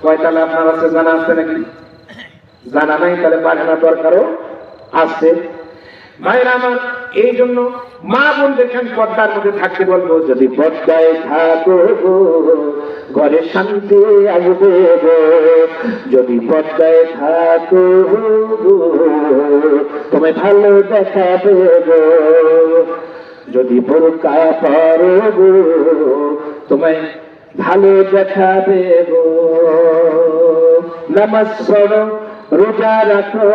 কয়তলা আপনার আছে জানা আছে নাকি? জানা নাই? তাহলে বাড়ানোর দরকারও আছে। ভাইরা আমার, এই জন্য মা বোনদেরকে আমি পর্দার মধ্যে থাকতে বলবো। যদি পর্দায় থাকো ঘরে শান্তি আসবে গো, যদি পর্দায় থাকো তোমায় ভালো দেখাবে গো, যদি বোরকা পরো গো তোমায় ভালো দেখাবে গো। নামাজ পড়ো রোজা রাখো,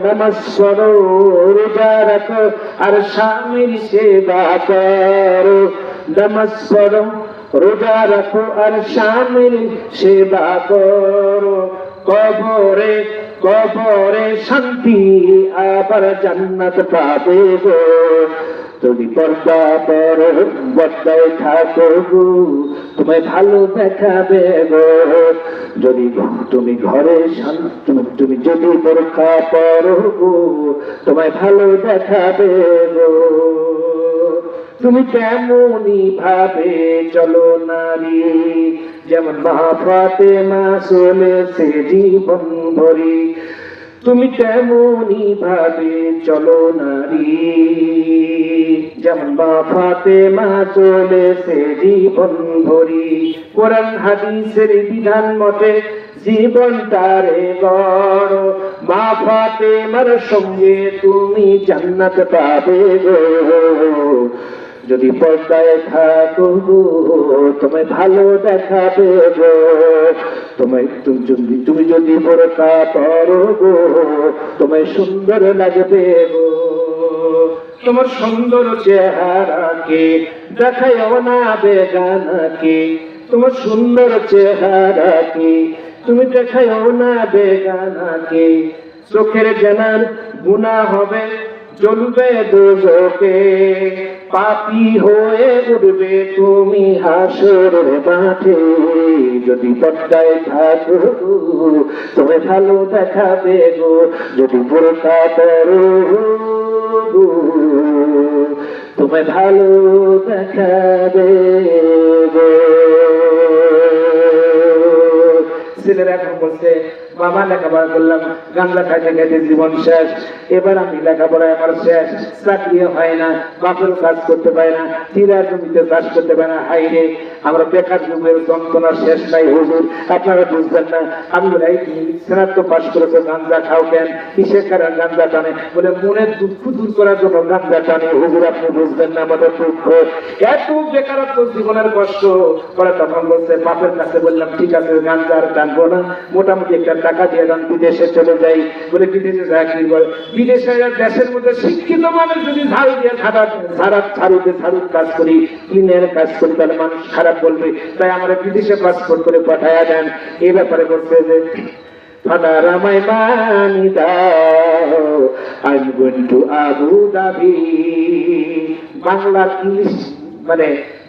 নামাজ পড়ো রোজা রাখো আর স্বামীর সেবা করো। নামাজ পড়ো রোজা রাখো আর স্বামীর সেবা করো। কবরে কবরে শান্তি আবার জান্নাত পাবে গো, যদি পর্দা পরো পর্দায় থাকো গো তোমায় ভালো দেখাবে গো, যদি তুমি ঘরে তুমি যদি বোরকা পরো গো তোমায় ভালো দেখাবে গো। তুমি তেমনই ভাবে চলো নারী, যেমন মা ফাতেমা চলেছে জীবন ভরি, তুমি তেমনই ভাবে চলো নারী, যেমন মা ফাতেমা চলেছে জীবন ভরি। কোরআন হাদিসের বিধান মতে জীবন তারে গড়, মা ফাতেমার সঙ্গে তুমি জান্নাত পাবে গো, যদি পর্দায় থাকো গো তোমায় ভালো দেখাবে গো, তুমি যদি বোরকা পরো গো তোমায় সুন্দর লাগবে গো। তোমার সুন্দর চেহারাকে দেখায়ও না বেগানাকে, তোমার সুন্দর চেহারাকে তুমি দেখায়ও না বেগানাকে, চোখের জানার গুনাহ হবে জ্বলবে দোজখে, পাপী হয়ে উঠবে তুমি হাসরের মাঠে, যদি পর্দায় থাকো তোমায় ভালো দেখাবে গো, যদি বোরকা পরো গো তোমায় ভালো দেখাবে গো। ছেলেরা এখন বলছে বাবা লেখাপড়া করলাম, গাঁজা খাইতে খাইতে জীবন শেষ, এবার আমি লেখাপড়ায় আমার শেষ, চাকরি হয় না, বাপের কাজ করতে পারে না, চিরা জমিতে চাষ করতে পারে না। হাই রে, আমরা বেকার যুগের যন্ত্রণার শেষ নাই হুজুর, আপনারা বুঝবেন না। আমি বলে স্নাতক পাশ করেছো, গাঁজা খাও কেন, কিসের কারণ গাঁজা টানে? বলে মনের দুঃখ দূর করার জন্য গাঁজা টানে। হুজুর আপনি বুঝবেন না আমাদের দুঃখ, এত বেকারত্ব জীবনের কষ্ট করে। তখন বলছে বাপের কাছে বললাম ঠিক আছে গাঁজা আর টানবো না, মোটামুটি একটা টাকা দিয়ে দেন, বিদেশে চলে যাই। বলে বিদেশে চাকরি করে, বিদেশে দেশের মধ্যে শিক্ষিত মানুষ যদি ঝাড়ু দিয়ে ঝাড়ুর কাজ করি, ক্লিনের কাজ করি, তাহলে মানুষ খারাপ বলবে, তাই আমরা বিদেশে পাসপোর্ট করে পাঠায়া দেন। এই ব্যাপারে বলছে যে Father, my money দাও, I'm going to Abu Dhabi। Bangla English মানে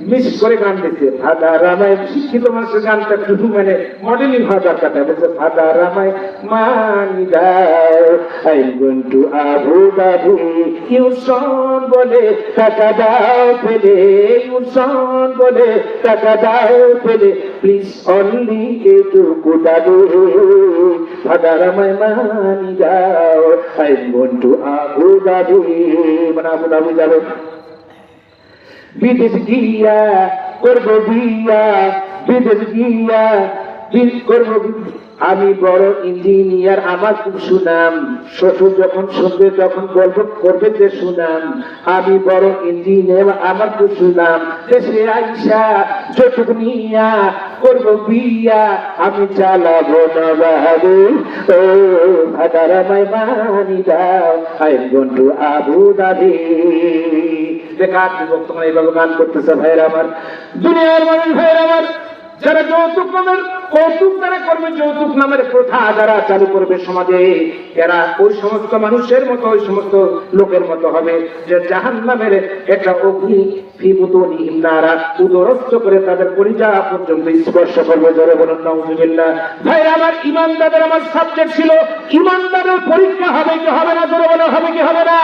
মিক্স করে গান দিচ্ছে। ফাদার আমায়, শিক্ষিত মানুষের গানটা শুধু মানে মডেলিং হওয়া দরকার। বলছে ফাদার আমায় মানি দাও, I am going to Abu Dhabi. ইউসন বলে টাকা দাও পেলে, ইউসন বলে টাকা দাও পেলে, প্লিজ অনলি এটুকু দাবি। ফাদার আমায় মানি দাও, I am going to Abu Dhabi. মানে আবু ধাবি যাবে, বিদেশ গিয়া করবো বিয়া, বিদেশ গিয়া করবো। আমি বড় ইঞ্জিনিয়ার, আমার খুব সুনাম। শ্বশুর যখন শুনবে তখন গল্প করবে যে সুনাম, আমি বড় ইঞ্জিনিয়ার, আমার খুব সুনাম। দেশে আইসা যতটুকু নিয়া করবো বিয়া, আমি চালাবো না বাবু। ও ফাদার আমায় মানি দাও, I am going to Abu Dhabi. বেকার যুবক তোমরা এইভাবে গান করতেছে ভাইয়ের আমার, দুনিয়ার মানুষ ভাইয়ের আমার, যারা যৌতুক নামের কৌতুক তারা করবে, যৌতুক নামের প্রথা যারা চালু করবে সমাজে, এরা ওই সমস্ত মানুষের মতো, ওই সমস্ত লোকের মতো হবে যে জাহান্নামের একটা অগ্নি ফিবুতুনিহিম নারা উদরস্থ করে তাদের পরিচা পর্যন্ত স্পর্শ করবে। জোরে বলুন নাউযুবিল্লাহ। ভাইরা আমার, ইমানদারের আমার সাবজেক্ট ছিল ইমানদারের পরীক্ষা হবে কি হবে না? জোরে বলুন হবে কি হবে না?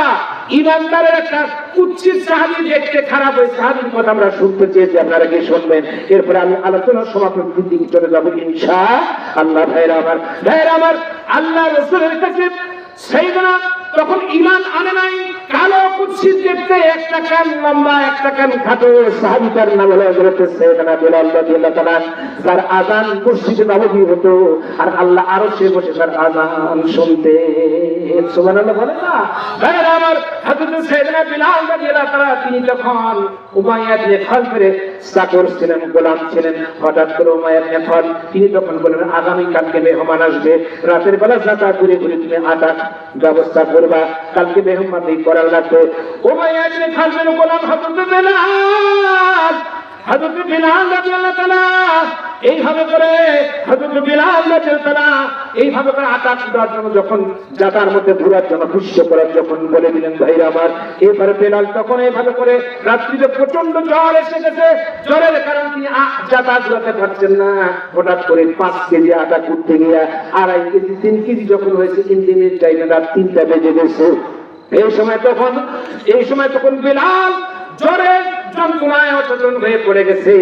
ইমানদারের একটা কুৎসিত সাহাবী দেখতে খারাপ, ওই সাহাবীর কথা আমরা শুনতে চেয়েছি, আপনারা কি শুনবেন? এরপরে আমি আলোচনার সমাপ্তির দিকে চলে যাবো ইনশাআল্লাহ। ভাইরা আমার, ভাইরা আমার, আল্লাহ রাসূলের কাছে সাইয়েদনা তখন ঈমান আনে নাই, কালো কুৎসিত দেখতে, একটা কান লম্বা একটা কান খাটো, সাহাবীটার নাম হলো হযরত সাইয়েদনা বিলাল রাদিয়াল্লাহু তাআলা, যার আযান মসজিদে নববী হতো আর আল্লাহ আরশে বসে তার আযান শুনতেন। সুবহানাল্লাহ বলে না? ভাইরা আমার, হযরত সাইয়েদনা বিলাল রাদিয়াল্লাহু তাআলা তিনি যখন উমাইয়া ইবনে খালফের চাকর ছিলেন, গোলাম ছিলেন, হঠাৎ করে উমাইয়া ইবনে খালফ তিনি তখন বললেন আগামী কালকে মেহমান আসবে, রাতের বেলা যাতা ঘুরে ঘুরে তুমি আটা ব্যবস্থা করবা, কালকে মেহমানদারি করার লাগবে। উমাইয়া ইবনে খালফের গোলাম হযরত বিলাল, হযরত বিলাল রাদিয়াল্লাহু তাআলা এইভাবে করে, হযরত বিলাল রাদিয়াল্লাহু তাআলা এইভাবে করে আটা কুড়ার জন্য যখন জাতার মধ্যে ঘুরার জন্য খুশি করার যখন বলে দিলেন ভাইরা আমার, এবারে বিলাল তখন এইভাবে করে, রাত্রিতে প্রচন্ড জ্বর এসে গেছে, জ্বরের কারণে তিনি জাতা ঘুরাতে পারছেন না। হঠাৎ করে 5 কেজি আটা কুটতে গিয়া 2.5 কেজি 3 কেজি যখন হয়েছে, ইঞ্জিনের টাইমে রাত 3টা বেজে গেছে। এই সময় তখন বিলাল জ্বরে যন্ত্রণায় অচেতন হয়ে পড়ে গেছে।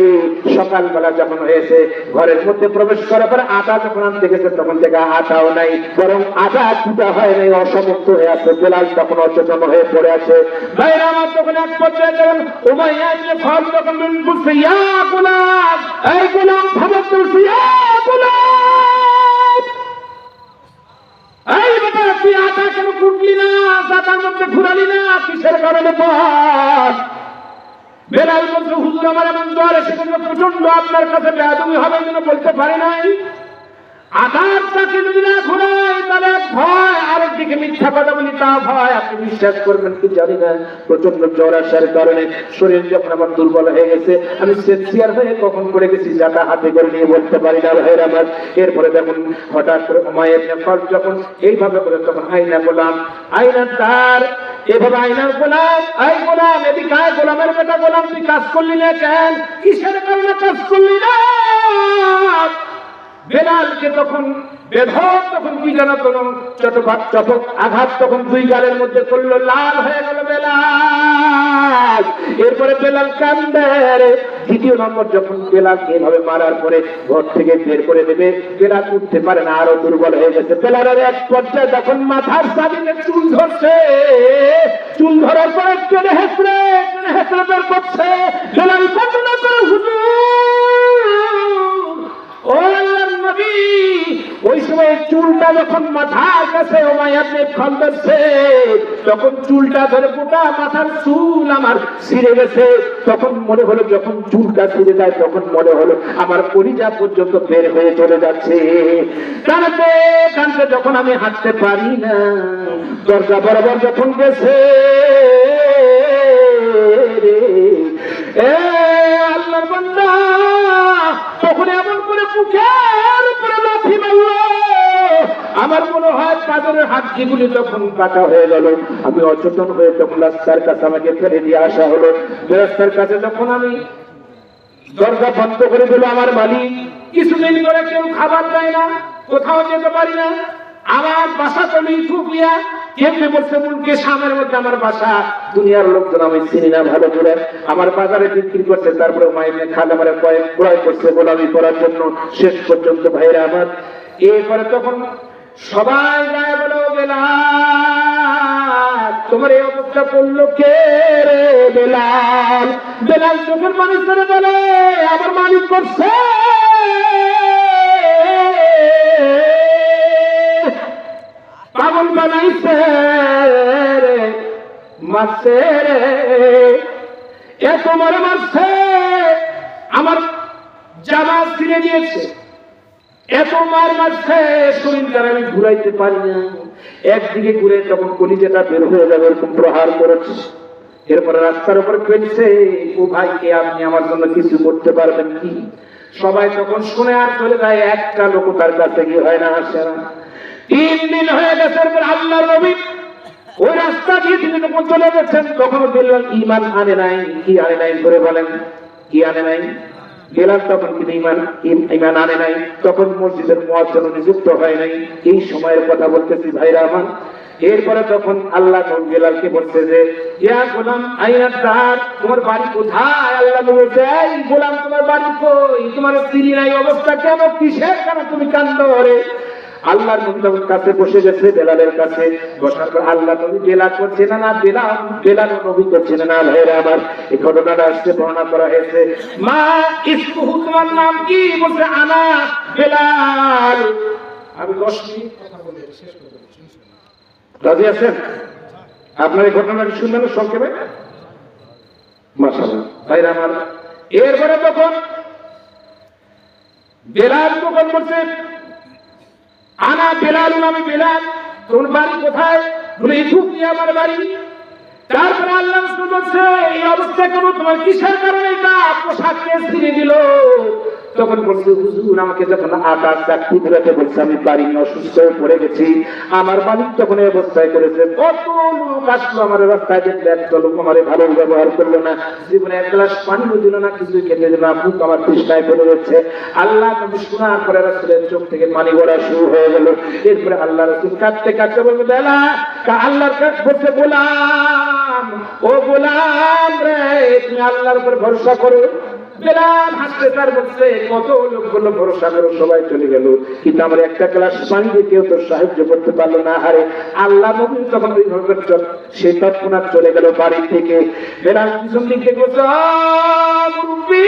সকালবেলা যখন হয়েছে, ঘরের মধ্যে প্রবেশ করার পর আটা যখন আনতে গেছে, তখন থেকে আটাও নাই, বরং আটা কুটা হয় নাই, অসমর্থ হয়ে আছে। বিলাল তখন অচেতন হয়ে পড়ে আছে। ভাইরা আমার, তখন এক পর্যায়ে যখন উমাইয়া ইবনে খালফ তখন বলছে ইয়া গোলাম, এই গোলাম খবর বলছে, ইয়া গোলাম, এই বেটা তুই আটা কেন কুটলি না, জাতার মধ্যে ঘুরালি না, কিসের কারণে বল? বেলাল বলছে হুজুর আমার এমন জ্বর এসে গেছে প্রচন্ড, আপনার কাছে বেয়াদবি হবে জন্য বলতে পারি নাই। আধার তাকে যদি না ঘুরাই তাহলে ভয়, আরেকদিকে মিথ্যা কথা বলি তা ভয়, আপনি বিশ্বাস করবেন কি জানি না। প্রচন্ড জ্বর আসার কারণে শরীর যখন আমার দুর্বল হয়ে গেছে, আমি সেন্সিয়ার হয়ে কখন করে গেছি যাটা হাতে করে নিয়ে বলতে পারি না ভাইয়ের আমার। এরপরে দেখুন হঠাৎ করে উমাইয়া ইবনে খালফ যখন এইভাবে করে, তখন আয়না গোলাম, আয়না তার এভাবে আয়নার গোলাম, এই গোলাম এদিকে আয়, গোলামের বেটা গোলাম তুই কাজ করলি না কেন, কিসের কারণে কাজ করলি না? বেলালকে তখন বেধক তখন কি জানা তখন চটক আঘাত তখন 2 গালের মধ্যে করলো, লাল হয়ে গেল বেলাল। এরপরে বেলাল কান্দে। 2 নম্বর যখন বেলালকে এভাবে মারার পরে ঘর থেকে বের করে দেবে, বেলাল উঠতে পারে না, আরো দুর্বল হয়ে গেছে। বেলালের এক পর্যায়ে যখন মাথার সাবিনে চুল ধরছে, চুল ধরার পরে টেনে হেসড়ে বের করছে। বেলাল বর্ণনা করে হুজুর, ও আল্লাহর নবী, ওই সময় চুলটা যখন মাথার কাছে উমাইয়া ইবনে খালফ, তখন চুলটা ধরে গোটা মাথার চুল আমার ছিঁড়ে গেছে। তখন মনে হলো, যখন চুলটা ছিঁড়ে যায় তখন মনে হলো আমার কলিজা পর্যন্ত বের হয়ে চলে যাচ্ছে। কাঁদতে কাঁদতে যখন আমি হাঁটতে পারি না, দরজা বরাবর যখন গেছে, আল্লাহর বান্দা তখন এমন করে মুখের উপরে লাথি মারলো, আমার মনে হয় কাঁধের হাড্ডিগুলি তখন কাটা হয়ে গেল। আমি অচেতন হয়ে তখন রাস্তার কাছে আমাকে ফেলে দিয়ে আসা হলো। রাস্তার কাছে যখন আমি দরজা বন্ধ করে দিল আমার মালিক, কিছুদিন ধরে কেউ খাবার দেয় না, কোথাও যেতে পারি না, আমার বাসা চলে ইথিওপিয়া, কেমনে বলছে মুলকে সামের মধ্যে আমার বাসা, দুনিয়ার লোকজন আমি চিনি না ভালো করে, আমার বাজারে বিক্রি করছে। তারপরে মাইনে খালে আমার কয়েক ক্রয় করছে গোলামি করার জন্য, শেষ পর্যন্ত ভাইরা আমার। এরপরে তখন সবাই গায়ে বলো, বেলাল তোমার এই অবস্থা করলো কে রে বেলাল? বেলাল চোখের মানুষ করে বলে, আমার মালিক করছে, পাগল বানাইছে রে, মারছে রে, এত মারে মারছে, আমার জামা ছিঁড়ে দিয়েছে, এত মার মারছে, শরীরটা আমি ঘুরাইতে পারি না, একদিকে ঘুরে তখন কলিজাটা বের হয়ে যাবে এরকম প্রহার করেছে। এরপরে রাস্তার উপর ফেলছে, ও ভাই কে আপনি আমার জন্য কিছু করতে পারবেন কি? সবাই তখন শুনে আর চলে যায়, একটা লোক তার কাছে গিয়ে হয় না, আসে না। 3 দিন হয়ে গেছে। আল্লাহর নবী ওই রাস্তা দিয়ে তিনি যখন চলে গেছেন, তখন বললেন ঈমান আনে নাই। কি আনে নাই করে বলেন, কি আনে নাই? বেলাল তখন কিন্তু ঈমান আনে নাই, তখন মসজিদের মুয়াজ্জিন নিযুক্ত হয় নাই। এই সময়ের কথা বলতেছি ভাইরা আমার। এরপরে তখন আল্লাহ বেলালকে বলছে যে, ইয়া গোলাম আইনা দার, তোমার বাড়ি কোথায়? আল্লাহ বলছে, এই গোলাম তোমার বাড়ি কই? তোমার চিনি নাই, অবস্থা কেন, কিসের কেন তুমি কান্দো রে? আল্লাহর নবী যখন কাছে বসে গেছে বেলালের কাছে, বসার পর আল্লাহ নবী বেলাল করছে না, বেলাল নবী করছে না। ভাইরা আমার, এই ঘটনাটা আসছে বর্ণনা করা হয়েছে। মা ইসমুহু, তোমার নাম কি? বলছে আনা বেলাল। আমি 10 মিনিট কথা বলে শেষ করে দেব। রাজি আছেন? আপনার এই ঘটনাটি শুনবেন সংক্ষেপে? মাশাআল্লাহ। ভাইরা আমার, এরপরে তখন বেলাল তখন বলছে আনা বেলাল, আমি বেলাল। তোর বাড়ি কোথায়? বলে ইথুপি আমার বাড়ি। তারপরে আল্লাহ রাসূল বলছে এই অবস্থা কেন, তোমার কিসের কারণে এটা পোশাক কে ছিঁড়ে দিল? তখন বলছে হুজুর আমাকে যখন আকাশ চাকরি ধরাতে বলছে আমি বাড়ি অসুস্থ হয়ে পড়ে গেছি, আমার মালিক তখন এই অবস্থায় করেছে। কত লোক আসলো আমার রাস্তায়, দেখলে একটা লোক আমার ভালো ব্যবহার করলো না, জীবনে এক গ্লাস পানিও দিল না, কিছু খেতে দিল না, মুখ আমার তৃষ্ণায় পড়ে যাচ্ছে। আল্লাহ নবী শোনার পরে রাসূলের চোখ থেকে পানি গড়া শুরু হয়ে গেল। এরপরে আল্লাহ রাসূল কাঁদতে কাঁদতে বলবে বেলা, আল্লাহর কাছে বলছে গোলাম, ও গোলাম রে, তুমি আল্লাহর উপর ভরসা করো। বেলাল হাসতে তার বলছে কত লোকগুলো ভরসা করো, সবাই চলে গেল, কিন্তু আমার একটা গ্লাস পানি দিয়ে কেউ তো সাহায্য করতে পারলো না। হারে আল্লাহ নবী তখন ওই ঘর সে তৎক্ষণাৎ চলে গেল বাড়ি থেকে। বেলাল পিছন দিক থেকে বলছে মুরব্বি,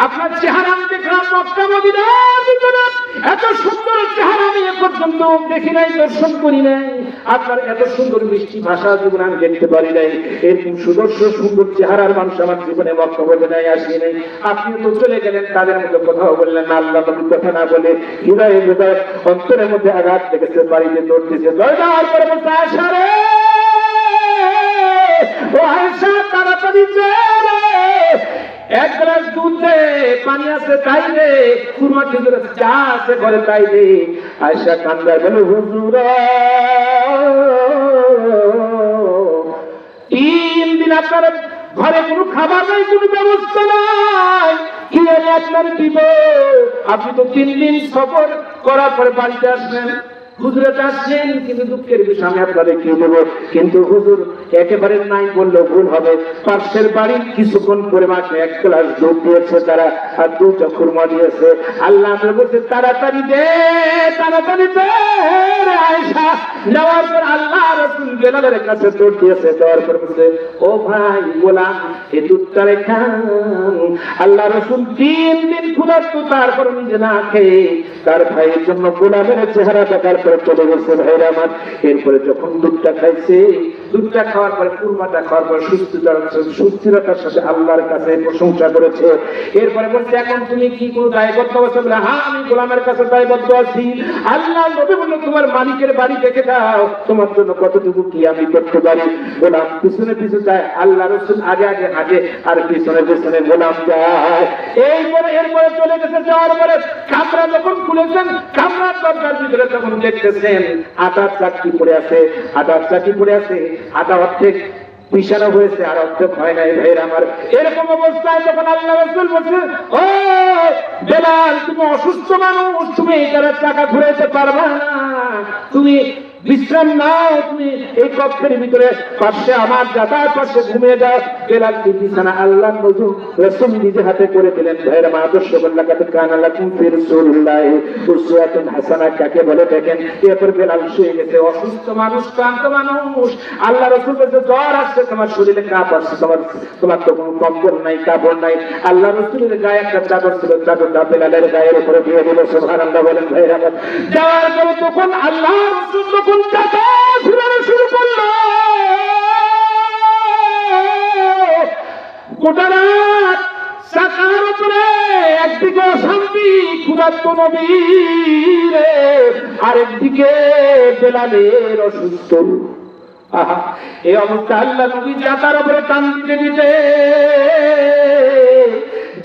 আপনার চেহারা আমি দেখলাম মক্কা মদিনার ভিতরে, এত সুন্দর চেহারা আমি এ পর্যন্ত দেখি নাই, দর্শন করি নাই। আপনার এত সুন্দর মিষ্টি ভাষা জীবনে আমি দেখতে পারি নাই, এরকম সুদর্শন সুন্দর চেহারার মানুষ আমার জীবনে মক্কা মদিনায় আসি নাই। আপনি তো চলে গেলেন, তাদের মধ্যে কথাও বললেন না, আল্লাহ নবী কথা না বলে হৃদয়ে হৃদয়ে অন্তরের মধ্যে আঘাত লেগেছে, বাড়িতে দৌড়তেছে। দরজার পরে বলছে আয়েশা রে, ও আয়েশা তাড়াতাড়ি রে, এক গ্লাস দুধ দে, পানি আছে তাই দে, কুরমা খেজুর আছে, চা আছে ঘরে তাই দে। আয়েশা কান্দায় বলে হুজুর 3 দিন আপনার ঘরে কোনো খাবার নাই, কোনো ব্যবস্থা নাই, কি আমি আপনার দিব? আপনি তো 3 দিন সফর করার পরে বাড়িতে আসলেন, হুজুরে আসছেন, কিন্তু দুঃখের বিষয় আমি আপনাদের কি দেবো? কিন্তু হুজুর একেবারে নাই বললেও ভুল হবে, পাশের বাড়ির কিছুক্ষণ পরে মাকে 1 গ্লাস দুধ দিয়েছে তারা, আর 2টা খুরমা দিয়েছে। আল্লাহ বলছে তাড়াতাড়ি দে, তাড়াতাড়ি দে রে আয়েশা। নেওয়ার পর আল্লাহ রাসূল বেলালের কাছে দৌড় দিয়েছে, দেওয়ার পর বলছে ও ভাই গোলাম, এই দুধটা রেখা। আল্লাহ রাসূল 3 দিন ক্ষুধার্ত, তারপর নিজে না খেয়ে তার ভাইয়ের জন্য গোলামের চেহারা দেখার পরে চলে গেছে। ভাইরা আমার, এরপরে যখন দুধটা খাইছে, দুধটা খাওয়ার পরে কুরমাটা খাওয়ার পরে সুস্থিরতার সাথে আল্লাহর কাছে প্রশংসা করেছে। এরপরে বলছে এখন তুমি কি কোনো দায়বদ্ধ আছো? বলে হ্যাঁ আমি গোলামের কাছে দায়বদ্ধ আছি। আল্লাহ নবী বলল তোমার মালিকের বাড়ি দেখে দাও, তোমার জন্য কতটুকু কি আমি করতে পারি। গোলাম পিছনে পিছনে যায়, আল্লাহ রাসূল আগে আগে হাঁটে, আর পিছনে পিছনে গোলাম যায়। এরপরে চলে গেছে। যাওয়ার পরে কামরা যখন খুলেছেন, কামরার দরজার ভিতরে তখন দেখতেছেন আটার চাকরি পড়ে আছে, আটার চাকরি পড়ে আছে, আটা অর্ধেক পিছানো হয়েছে আর অর্ধেক হয় নাই। ভাইয়ের আমার, এরকম অবস্থায় যখন আল্লাহ রাসূল বলছে ও বেলাল তুমি অসুস্থ মানুষ, তুমি এটার চাকা ঘুরাইতে পারবা না, তুমি বিশ্রাম নাও, তুমি এই কক্ষের ভিতরে পাশে আমার যাতায়াত পাশে ঘুমিয়ে যাও। বেলাল কি বিছানা আল্লাহ নজর রাসূল নিজে হাতে করে দিলেন। ভাইরা মা, আদর্শ বললা কাতে কানা লাকুম ফি রাসূলিল্লাহি উসওয়াতুন হাসানাহ কাকে বলে দেখেন। এরপর বেলাল শুয়ে গেছে, অসুস্থ মানুষ, ক্লান্ত মানুষ। আল্লাহ রাসূল বলছে জ্বর আসছে, তোমার শরীরে কাঁপ আসছে, তোমার তো কোনো কম্বল নাই, কাপড় নাই। আল্লাহ রাসূলের গায়ে একটা চাদর ছিল, চাদরটা বেলালের গায়ের উপরে দিয়ে দিল। সুবহানাল্লাহ বলেন। ভাইরা যাওয়ার পরে তখন আল্লাহ রাসূল তখন চাকা ঘুরানো শুরু করলো। গোটা রাত চাকার উপরে একদিকে অশান্তি, ক্ষুধার্ত নবী রে, আরেকদিকে বেলালের অসুস্থ। আহা, এই অবস্থা আল্লাহ নবী যাতার উপরে টান দিতে দিতে,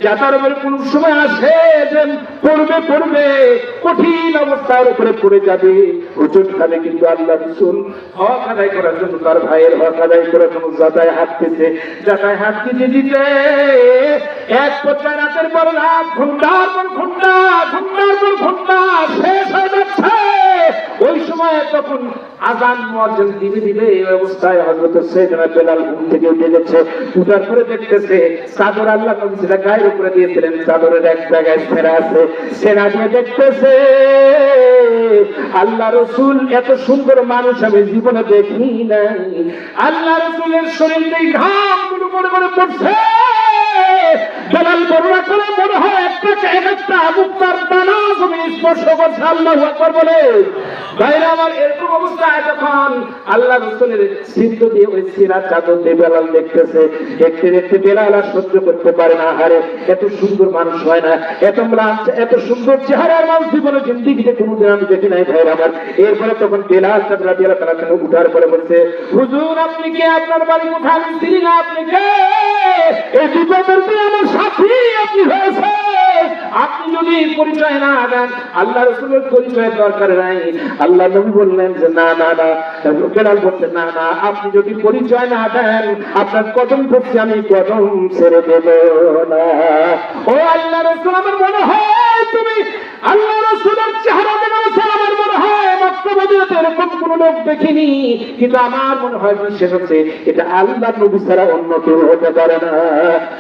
যাতার উপরে কোন সময় আসে যে পড়বে কঠিন অবস্থার উপরে পড়ে যাবে, হুজুর খাবে। কিন্তু আল্লাহ রাসূল হক আদায় করার জন্য, তার ভাইয়ের হক আদায় করার জন্য যাতায় হাত দিতে এক পর্যায়ে রাতের পর রাত, ঘন্টার পর ঘন্টা শেষ হয়ে যাচ্ছে। ওই সময় তখন যখন আযান মুয়াজ্জিন দিবে দিবে এই অবস্থায় হযরত সাইয়েদনা বেলাল ঘুম থেকে উঠে গেছে। উঠার পরে দেখতেছে চাদর আল্লাহ নবী যেটা গায়ের উপরে দিয়েছিলেন চাদরের এক জায়গায় ছেঁড়া আছে। ছেঁড়া দিয়ে দেখতেছে আল্লাহ রাসূল এত সুন্দর মানুষ আমি জীবনে দেখি নাই। আল্লাহ রাসূলের শরীরে ঘাম গুলো করে করে পড়ছে। বেলাল বর্ণনা করে মনে হয় একটা মুক্তার দানা জমি স্পর্শ করছে। আল্লাহু আকবার বলে ভাইরা আমার, এরকম অবস্থায় যখন আল্লাহ রাসূলের সিদ্ধ দিয়ে ওই সিরা চাদর দিয়ে বেলাল দেখতেছে, দেখতে দেখতে বেলাল আর সহ্য করতে পারে না। আরে এত সুন্দর মানুষ হয় না, এত সুন্দর চেহারার মানুষ জীবনে জিন্দেগিতে কোনোদিন আমি দেখি নাই ভাইরা আমার। এরপরে তখন বেলাল রাদিয়াল্লাহু তাআলা থেকে উঠার পরে বলছে, হুজুর আপনি কে? আপনার বাড়ি কোথায়? আমি চিনি না, আপনি কে? এই বিপদের দিনে আমার সাথী আপনি হয়েছে। আপনি যদি পরিচয় না দেন, আল্লাহ রাসূলের পরিচয় দরকার নাই। আল্লাহ নবী বললেন যে না না না, বেলাল বলছেন না না, আপনি যদি পরিচয় না দেন আপনার কদম ধরছি আমি কদম ছেড়ে দেব না। ও আল্লাহ রাসূল, আমার মনে হয় তুমি আল্লাহ রাসূলের চেহারা দেখেছেন। আমার মনে হয় মক্কা মদিনাতে এরকম কোন লোক দেখিনি, কিন্তু আমার মনে হয় বিশেষ হচ্ছে এটা আল্লাহ নবী ছাড়া অন্য কেউ হতে পারে না।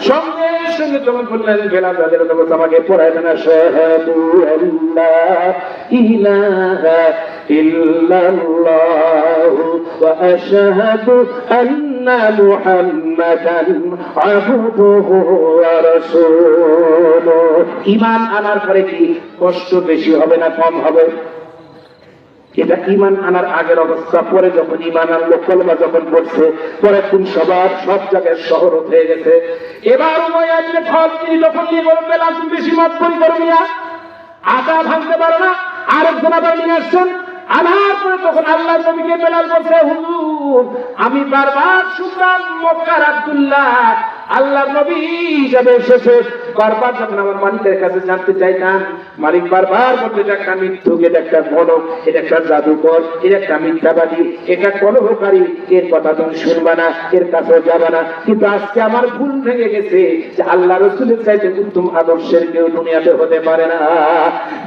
সঙ্গে সঙ্গে যখন বললেন বেলাল রাদিয়াল্লাহু তাআলা আমাকে পড়ায় দেন আশহাদু আল্লা ইলাহা ইল্লাল্লাহু ওয়া আশহাদু আন্না মুহাম্মাদান আবদুহু ওয়া রাসূলুহু। ঈমান আনার পরে কি কষ্ট বেশি হবে না কম হবে? এটা ঈমান আনার আগের অবস্থা। পরে যখন ঈমান আনলো, কলমা যখন পড়ছে, পরে দিন সব জায়গায় শহরত হয়ে গেছে। এবার উমাইয়া ইবনে খালদ তিনি যখন নিয়ে বলেন বেলাল তুমি বেশি মাতবরি করো মিয়া, আটা ভাঙতে পারো না, আরেকজন আবার নিয়ে আসছেন। আনার পরে তখন আল্লাহ নবীকে বেলাল বলছে, হুজুর আমি বারবার শুনলাম মক্কার আব্দুল্লাহ আল্লাহ নবী হিসাবে এসেছে। বারবার যখন আমার মালিকের কাছে জানতে চাইতাম, মালিক বারবার বলতে এটা একটা মিথ্যুক, এটা একটা গণক, এটা একটা জাদুকর, এটা একটা মিথ্যাবাদী, এটা কলহকারী, এর কথা তুমি শুনবা না, এর কাছেও যাবা না। কিন্তু আজকে আমার ভুল ভেঙে গেছে যে আল্লাহ রাসূলের চাইতে উত্তম আদর্শের কেউ দুনিয়াতে হতে পারে না।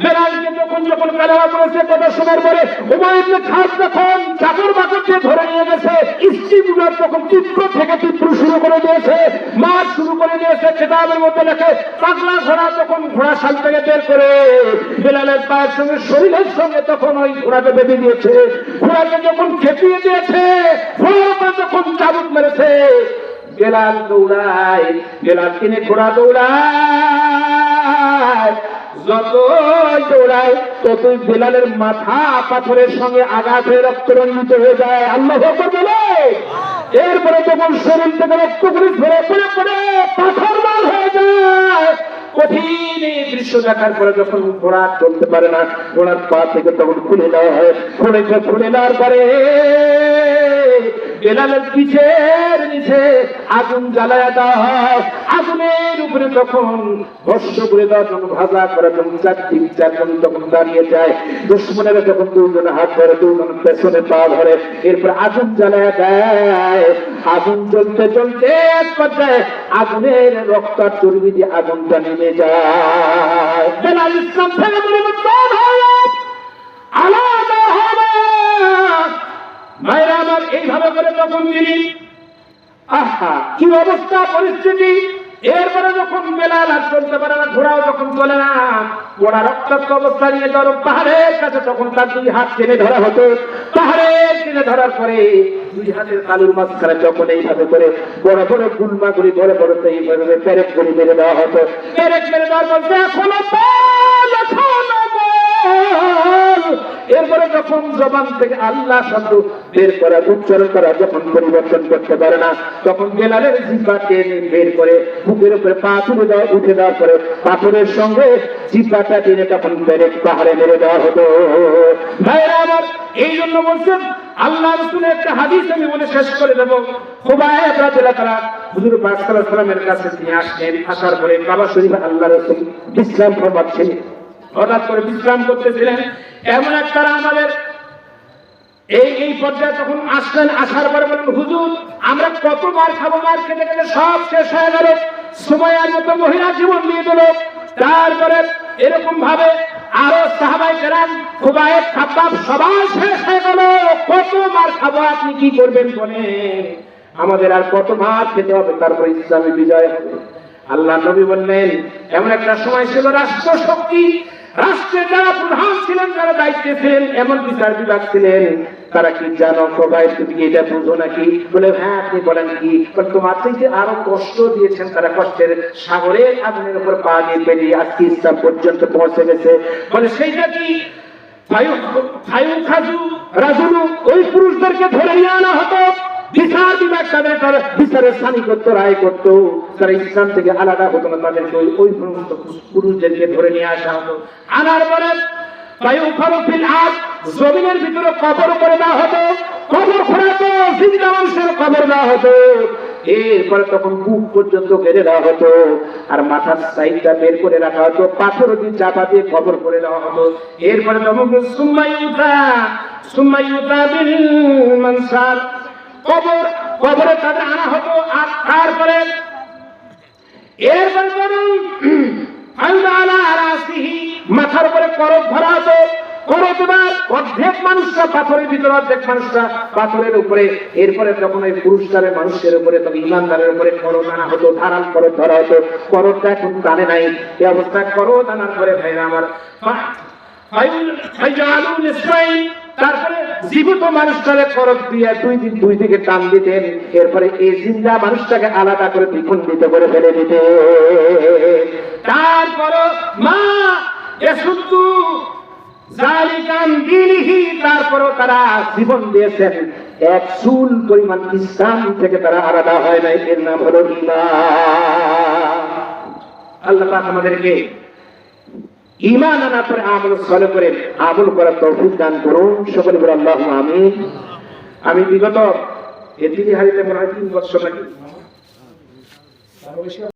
বেলালকে যখন কালেমা পড়েছে কথা শোনার পরে উমাইয়া ইবনে খালদ যখন চাদর বাকর দিয়ে ধরে নিয়ে গেছে, স্ত্রীগুলো তখন তীব্র থেকে তীব্র শুরু করে দিয়েছে, মার শুরু করে দিয়েছে। কিতাবের মধ্যে লেখে পাগলা ঘোড়া তখন ঘোড়া শাল থেকে বের করে বেলালের পায়ের সঙ্গে শরীরের সঙ্গে তখন ওই ঘোড়াকে বেঁধে দিয়েছে। ঘোড়াকে যখন খেপিয়ে দিয়েছে, ঘোড়াটা যখন চাবুক মেরেছে, বেলাল দৌড়ায়, বেলাল কিনে ঘোড়া দৌড়ায়। যতই দৌড়ায় ততই বেলালের মাথা পাথরের সঙ্গে আঘাত হয়ে রক্তরঞ্জিত হয়ে যায়। আল্লাহু আকবার বলে এরপরে যখন শরীর থেকে রক্ত করে ধরে পড়ে পড়ে পাথর লাল হয়ে যায়। কঠিন এই দৃশ্য দেখার পরে যখন ঘোড়া চলতে পারে না, ঘোড়ার পা থেকে তখন খুলে দেওয়া হয়। খুলে দেওয়ার পরে বেলালের পিঠের নিচে আগুন জ্বালায়া দেওয়া হয়। আগুনের উপরে তখন ভস্ম করে দেওয়ার জন্য ভাজা করার জন্য চারজন তখন দাঁড়িয়ে যায়। দুশ্মনেরা যখন দুজন হাত ধরে, দুজন পেছনে পা ধরে, এরপর আগুন জ্বালায়া দেয়। আগুন জ্বলতে জ্বলতে এক পর্যায়ে আগুনের রক্ত চর্বি দিয়ে আগুনটা নেমে যায়। বেলাল ইসলাম থেকে পরিবর্তন হয়, আলাদা হবে। ভাইরা আমার, এইভাবে করে তখন তিনি আহা কি অবস্থা পরিস্থিতি। এরপরে যখন বেলাল আর চলতে পারে না, ঘোড়াও যখন চলে না, ঘোড়া রক্তাক্ত অবস্থা নিয়ে ধরো পাহাড়ের কাছে, তখন তার দুই হাত টেনে ধরা হতো। পাহাড়ের টেনে ধরার পরে দুই হাতের তালুর মাঝখানে যখন এইভাবে করে বড় বড় গুলমা গুলি বড় বড় এইভাবে পেরেক গুলি মেরে দেওয়া হতো। পেরেক মেরে দেওয়ার বলতে এখনো এরপরে যখন জবান থেকে আল্লাহ শব্দ বের করা, উচ্চারণ করা যখন পরিবর্তন করতে পারে না, তখন বেলালের জিহ্বা টেনে বের করে বুকের উপরে পা তুলে দেওয়া, উঠে দেওয়ার পরে পাথরের সঙ্গে জিহ্বাটা টেনে তখন পেরেক পাহাড়ে মেরে দেওয়া হতো। ভাইরা আমার, এই জন্য বলছেন আল্লাহ রাসূলের একটা হাদিস আমি বলে শেষ করে দেব। খুবাইব রাদিয়াল্লাহু তাআলা হুজুর পাক সাল্লাল্লাহু আলাইহি ওয়াসাল্লামের কাছে তিনি আসলেন। আসার পরে কাবা শরীফে আল্লাহ রাসূল বিশ্রাম ফরমাচ্ছিলেন। হঠাৎ করে বিশ্রাম করতেছিলেন, এমন একটা আমাদের এই পর্যায়ে তখন আসলেন। আসার পরে বলেন, হুজুর আমরা কত মার খাবো, মার খেতে খেতে সব শেষ হয়ে গেল। সুমাইয়ার মতো মহিলা জীবন দিয়ে দিল। তারপরে এরকম ভাবে আরো সাহাবায়ে কেরাম খুবাইব খাব্বাব সবাই শেষ হয়ে গেল, কত মার খাবো, আপনি কি করবেন বলেন? আমাদের আর কত মার খেতে হবে, তারপর ইসলামী বিজয় হবে। আল্লাহ নবী বললেন, এমন একটা সময় ছিল রাষ্ট্র শক্তি, রাষ্ট্রের যারা প্রধান ছিলেন, যারা দায়িত্বে ছিলেন, এমন বিচার বিভাগ ছিলেন, তারা কি জানো সবাই, তুমি কি এটা বুঝো নাকি? বলে হ্যাঁ, আপনি বলেন কি? তোমার থেকে আরো কষ্ট দিয়েছেন তারা, কষ্টের সাগরে আগুনের উপর পা দিয়ে পেরিয়ে আজকে ইসলাম পর্যন্ত পৌঁছে গেছে। বলে সেইটা কি? ওই পুরুষদেরকে ধরে নিয়ে আনা হতো, বিচার বিভাগ তাদের বিচারের সানি করতো, রায় করতো, তারা ইসলাম থেকে আলাদা হতো না, তাদেরকে ওই সমস্ত পুরুষদেরকে ধরে নিয়ে আসা হতো। আনার পরে জমিনের ভিতরে কবর করে দেওয়া হতো, কবর খোঁড়াতো, জিন্দা মানুষের কবর দেওয়া হতো। এরপরে তখন বুক পর্যন্ত ঘেরে দেওয়া হতো, আর মাথার সাইডটা বের করে রাখা হতো, পাথর দিয়ে চাপা দিয়ে কবর করে দেওয়া হতো। এরপরে তখন কবরে তাদের আনা হতো। আর তারপরে এরপরে মাথার উপরে করব ধরা হতো। অর্ধেক মানুষরা পাথরের ভিতরে, অর্ধেক মানুষরা পাথরের উপরে। এরপরে তখন ওই পুরস্কারের মানুষের উপরে, তবে ইমানদারের উপরে করদ আনা হতো, ধারাল করদ ধরা হতো। করদটা এখন টানে নাই, এই অবস্থায় করদ আনার পরে ভাইরা আমার তারপরে জীবিত মানুষটাকে করদ দিয়ে দুই দিকে টান দিতেন। এরপরে এই জিন্দা মানুষটাকে আলাদা করে দ্বিখণ্ডিত করে ফেলে দিতেন। তারপরে মা এসুদ্দু জালিকান দিনিহি, তারপরও তারা জীবন দিয়েছেন, এক চুল পরিমাণ ইসলাম থেকে তারা আলাদা হয় নাই। এর নাম হলো ঈমান। আল্লাহ পাক আমাদেরকে ঈমান আনার পরে আমল সালেহ করে আমল করার তৌফিক দান করুন। সকলে বলে আল্লাহুম্মা আমিন। আমি বিগত এতিহারিতে মনে হয় 3 বছর নাকি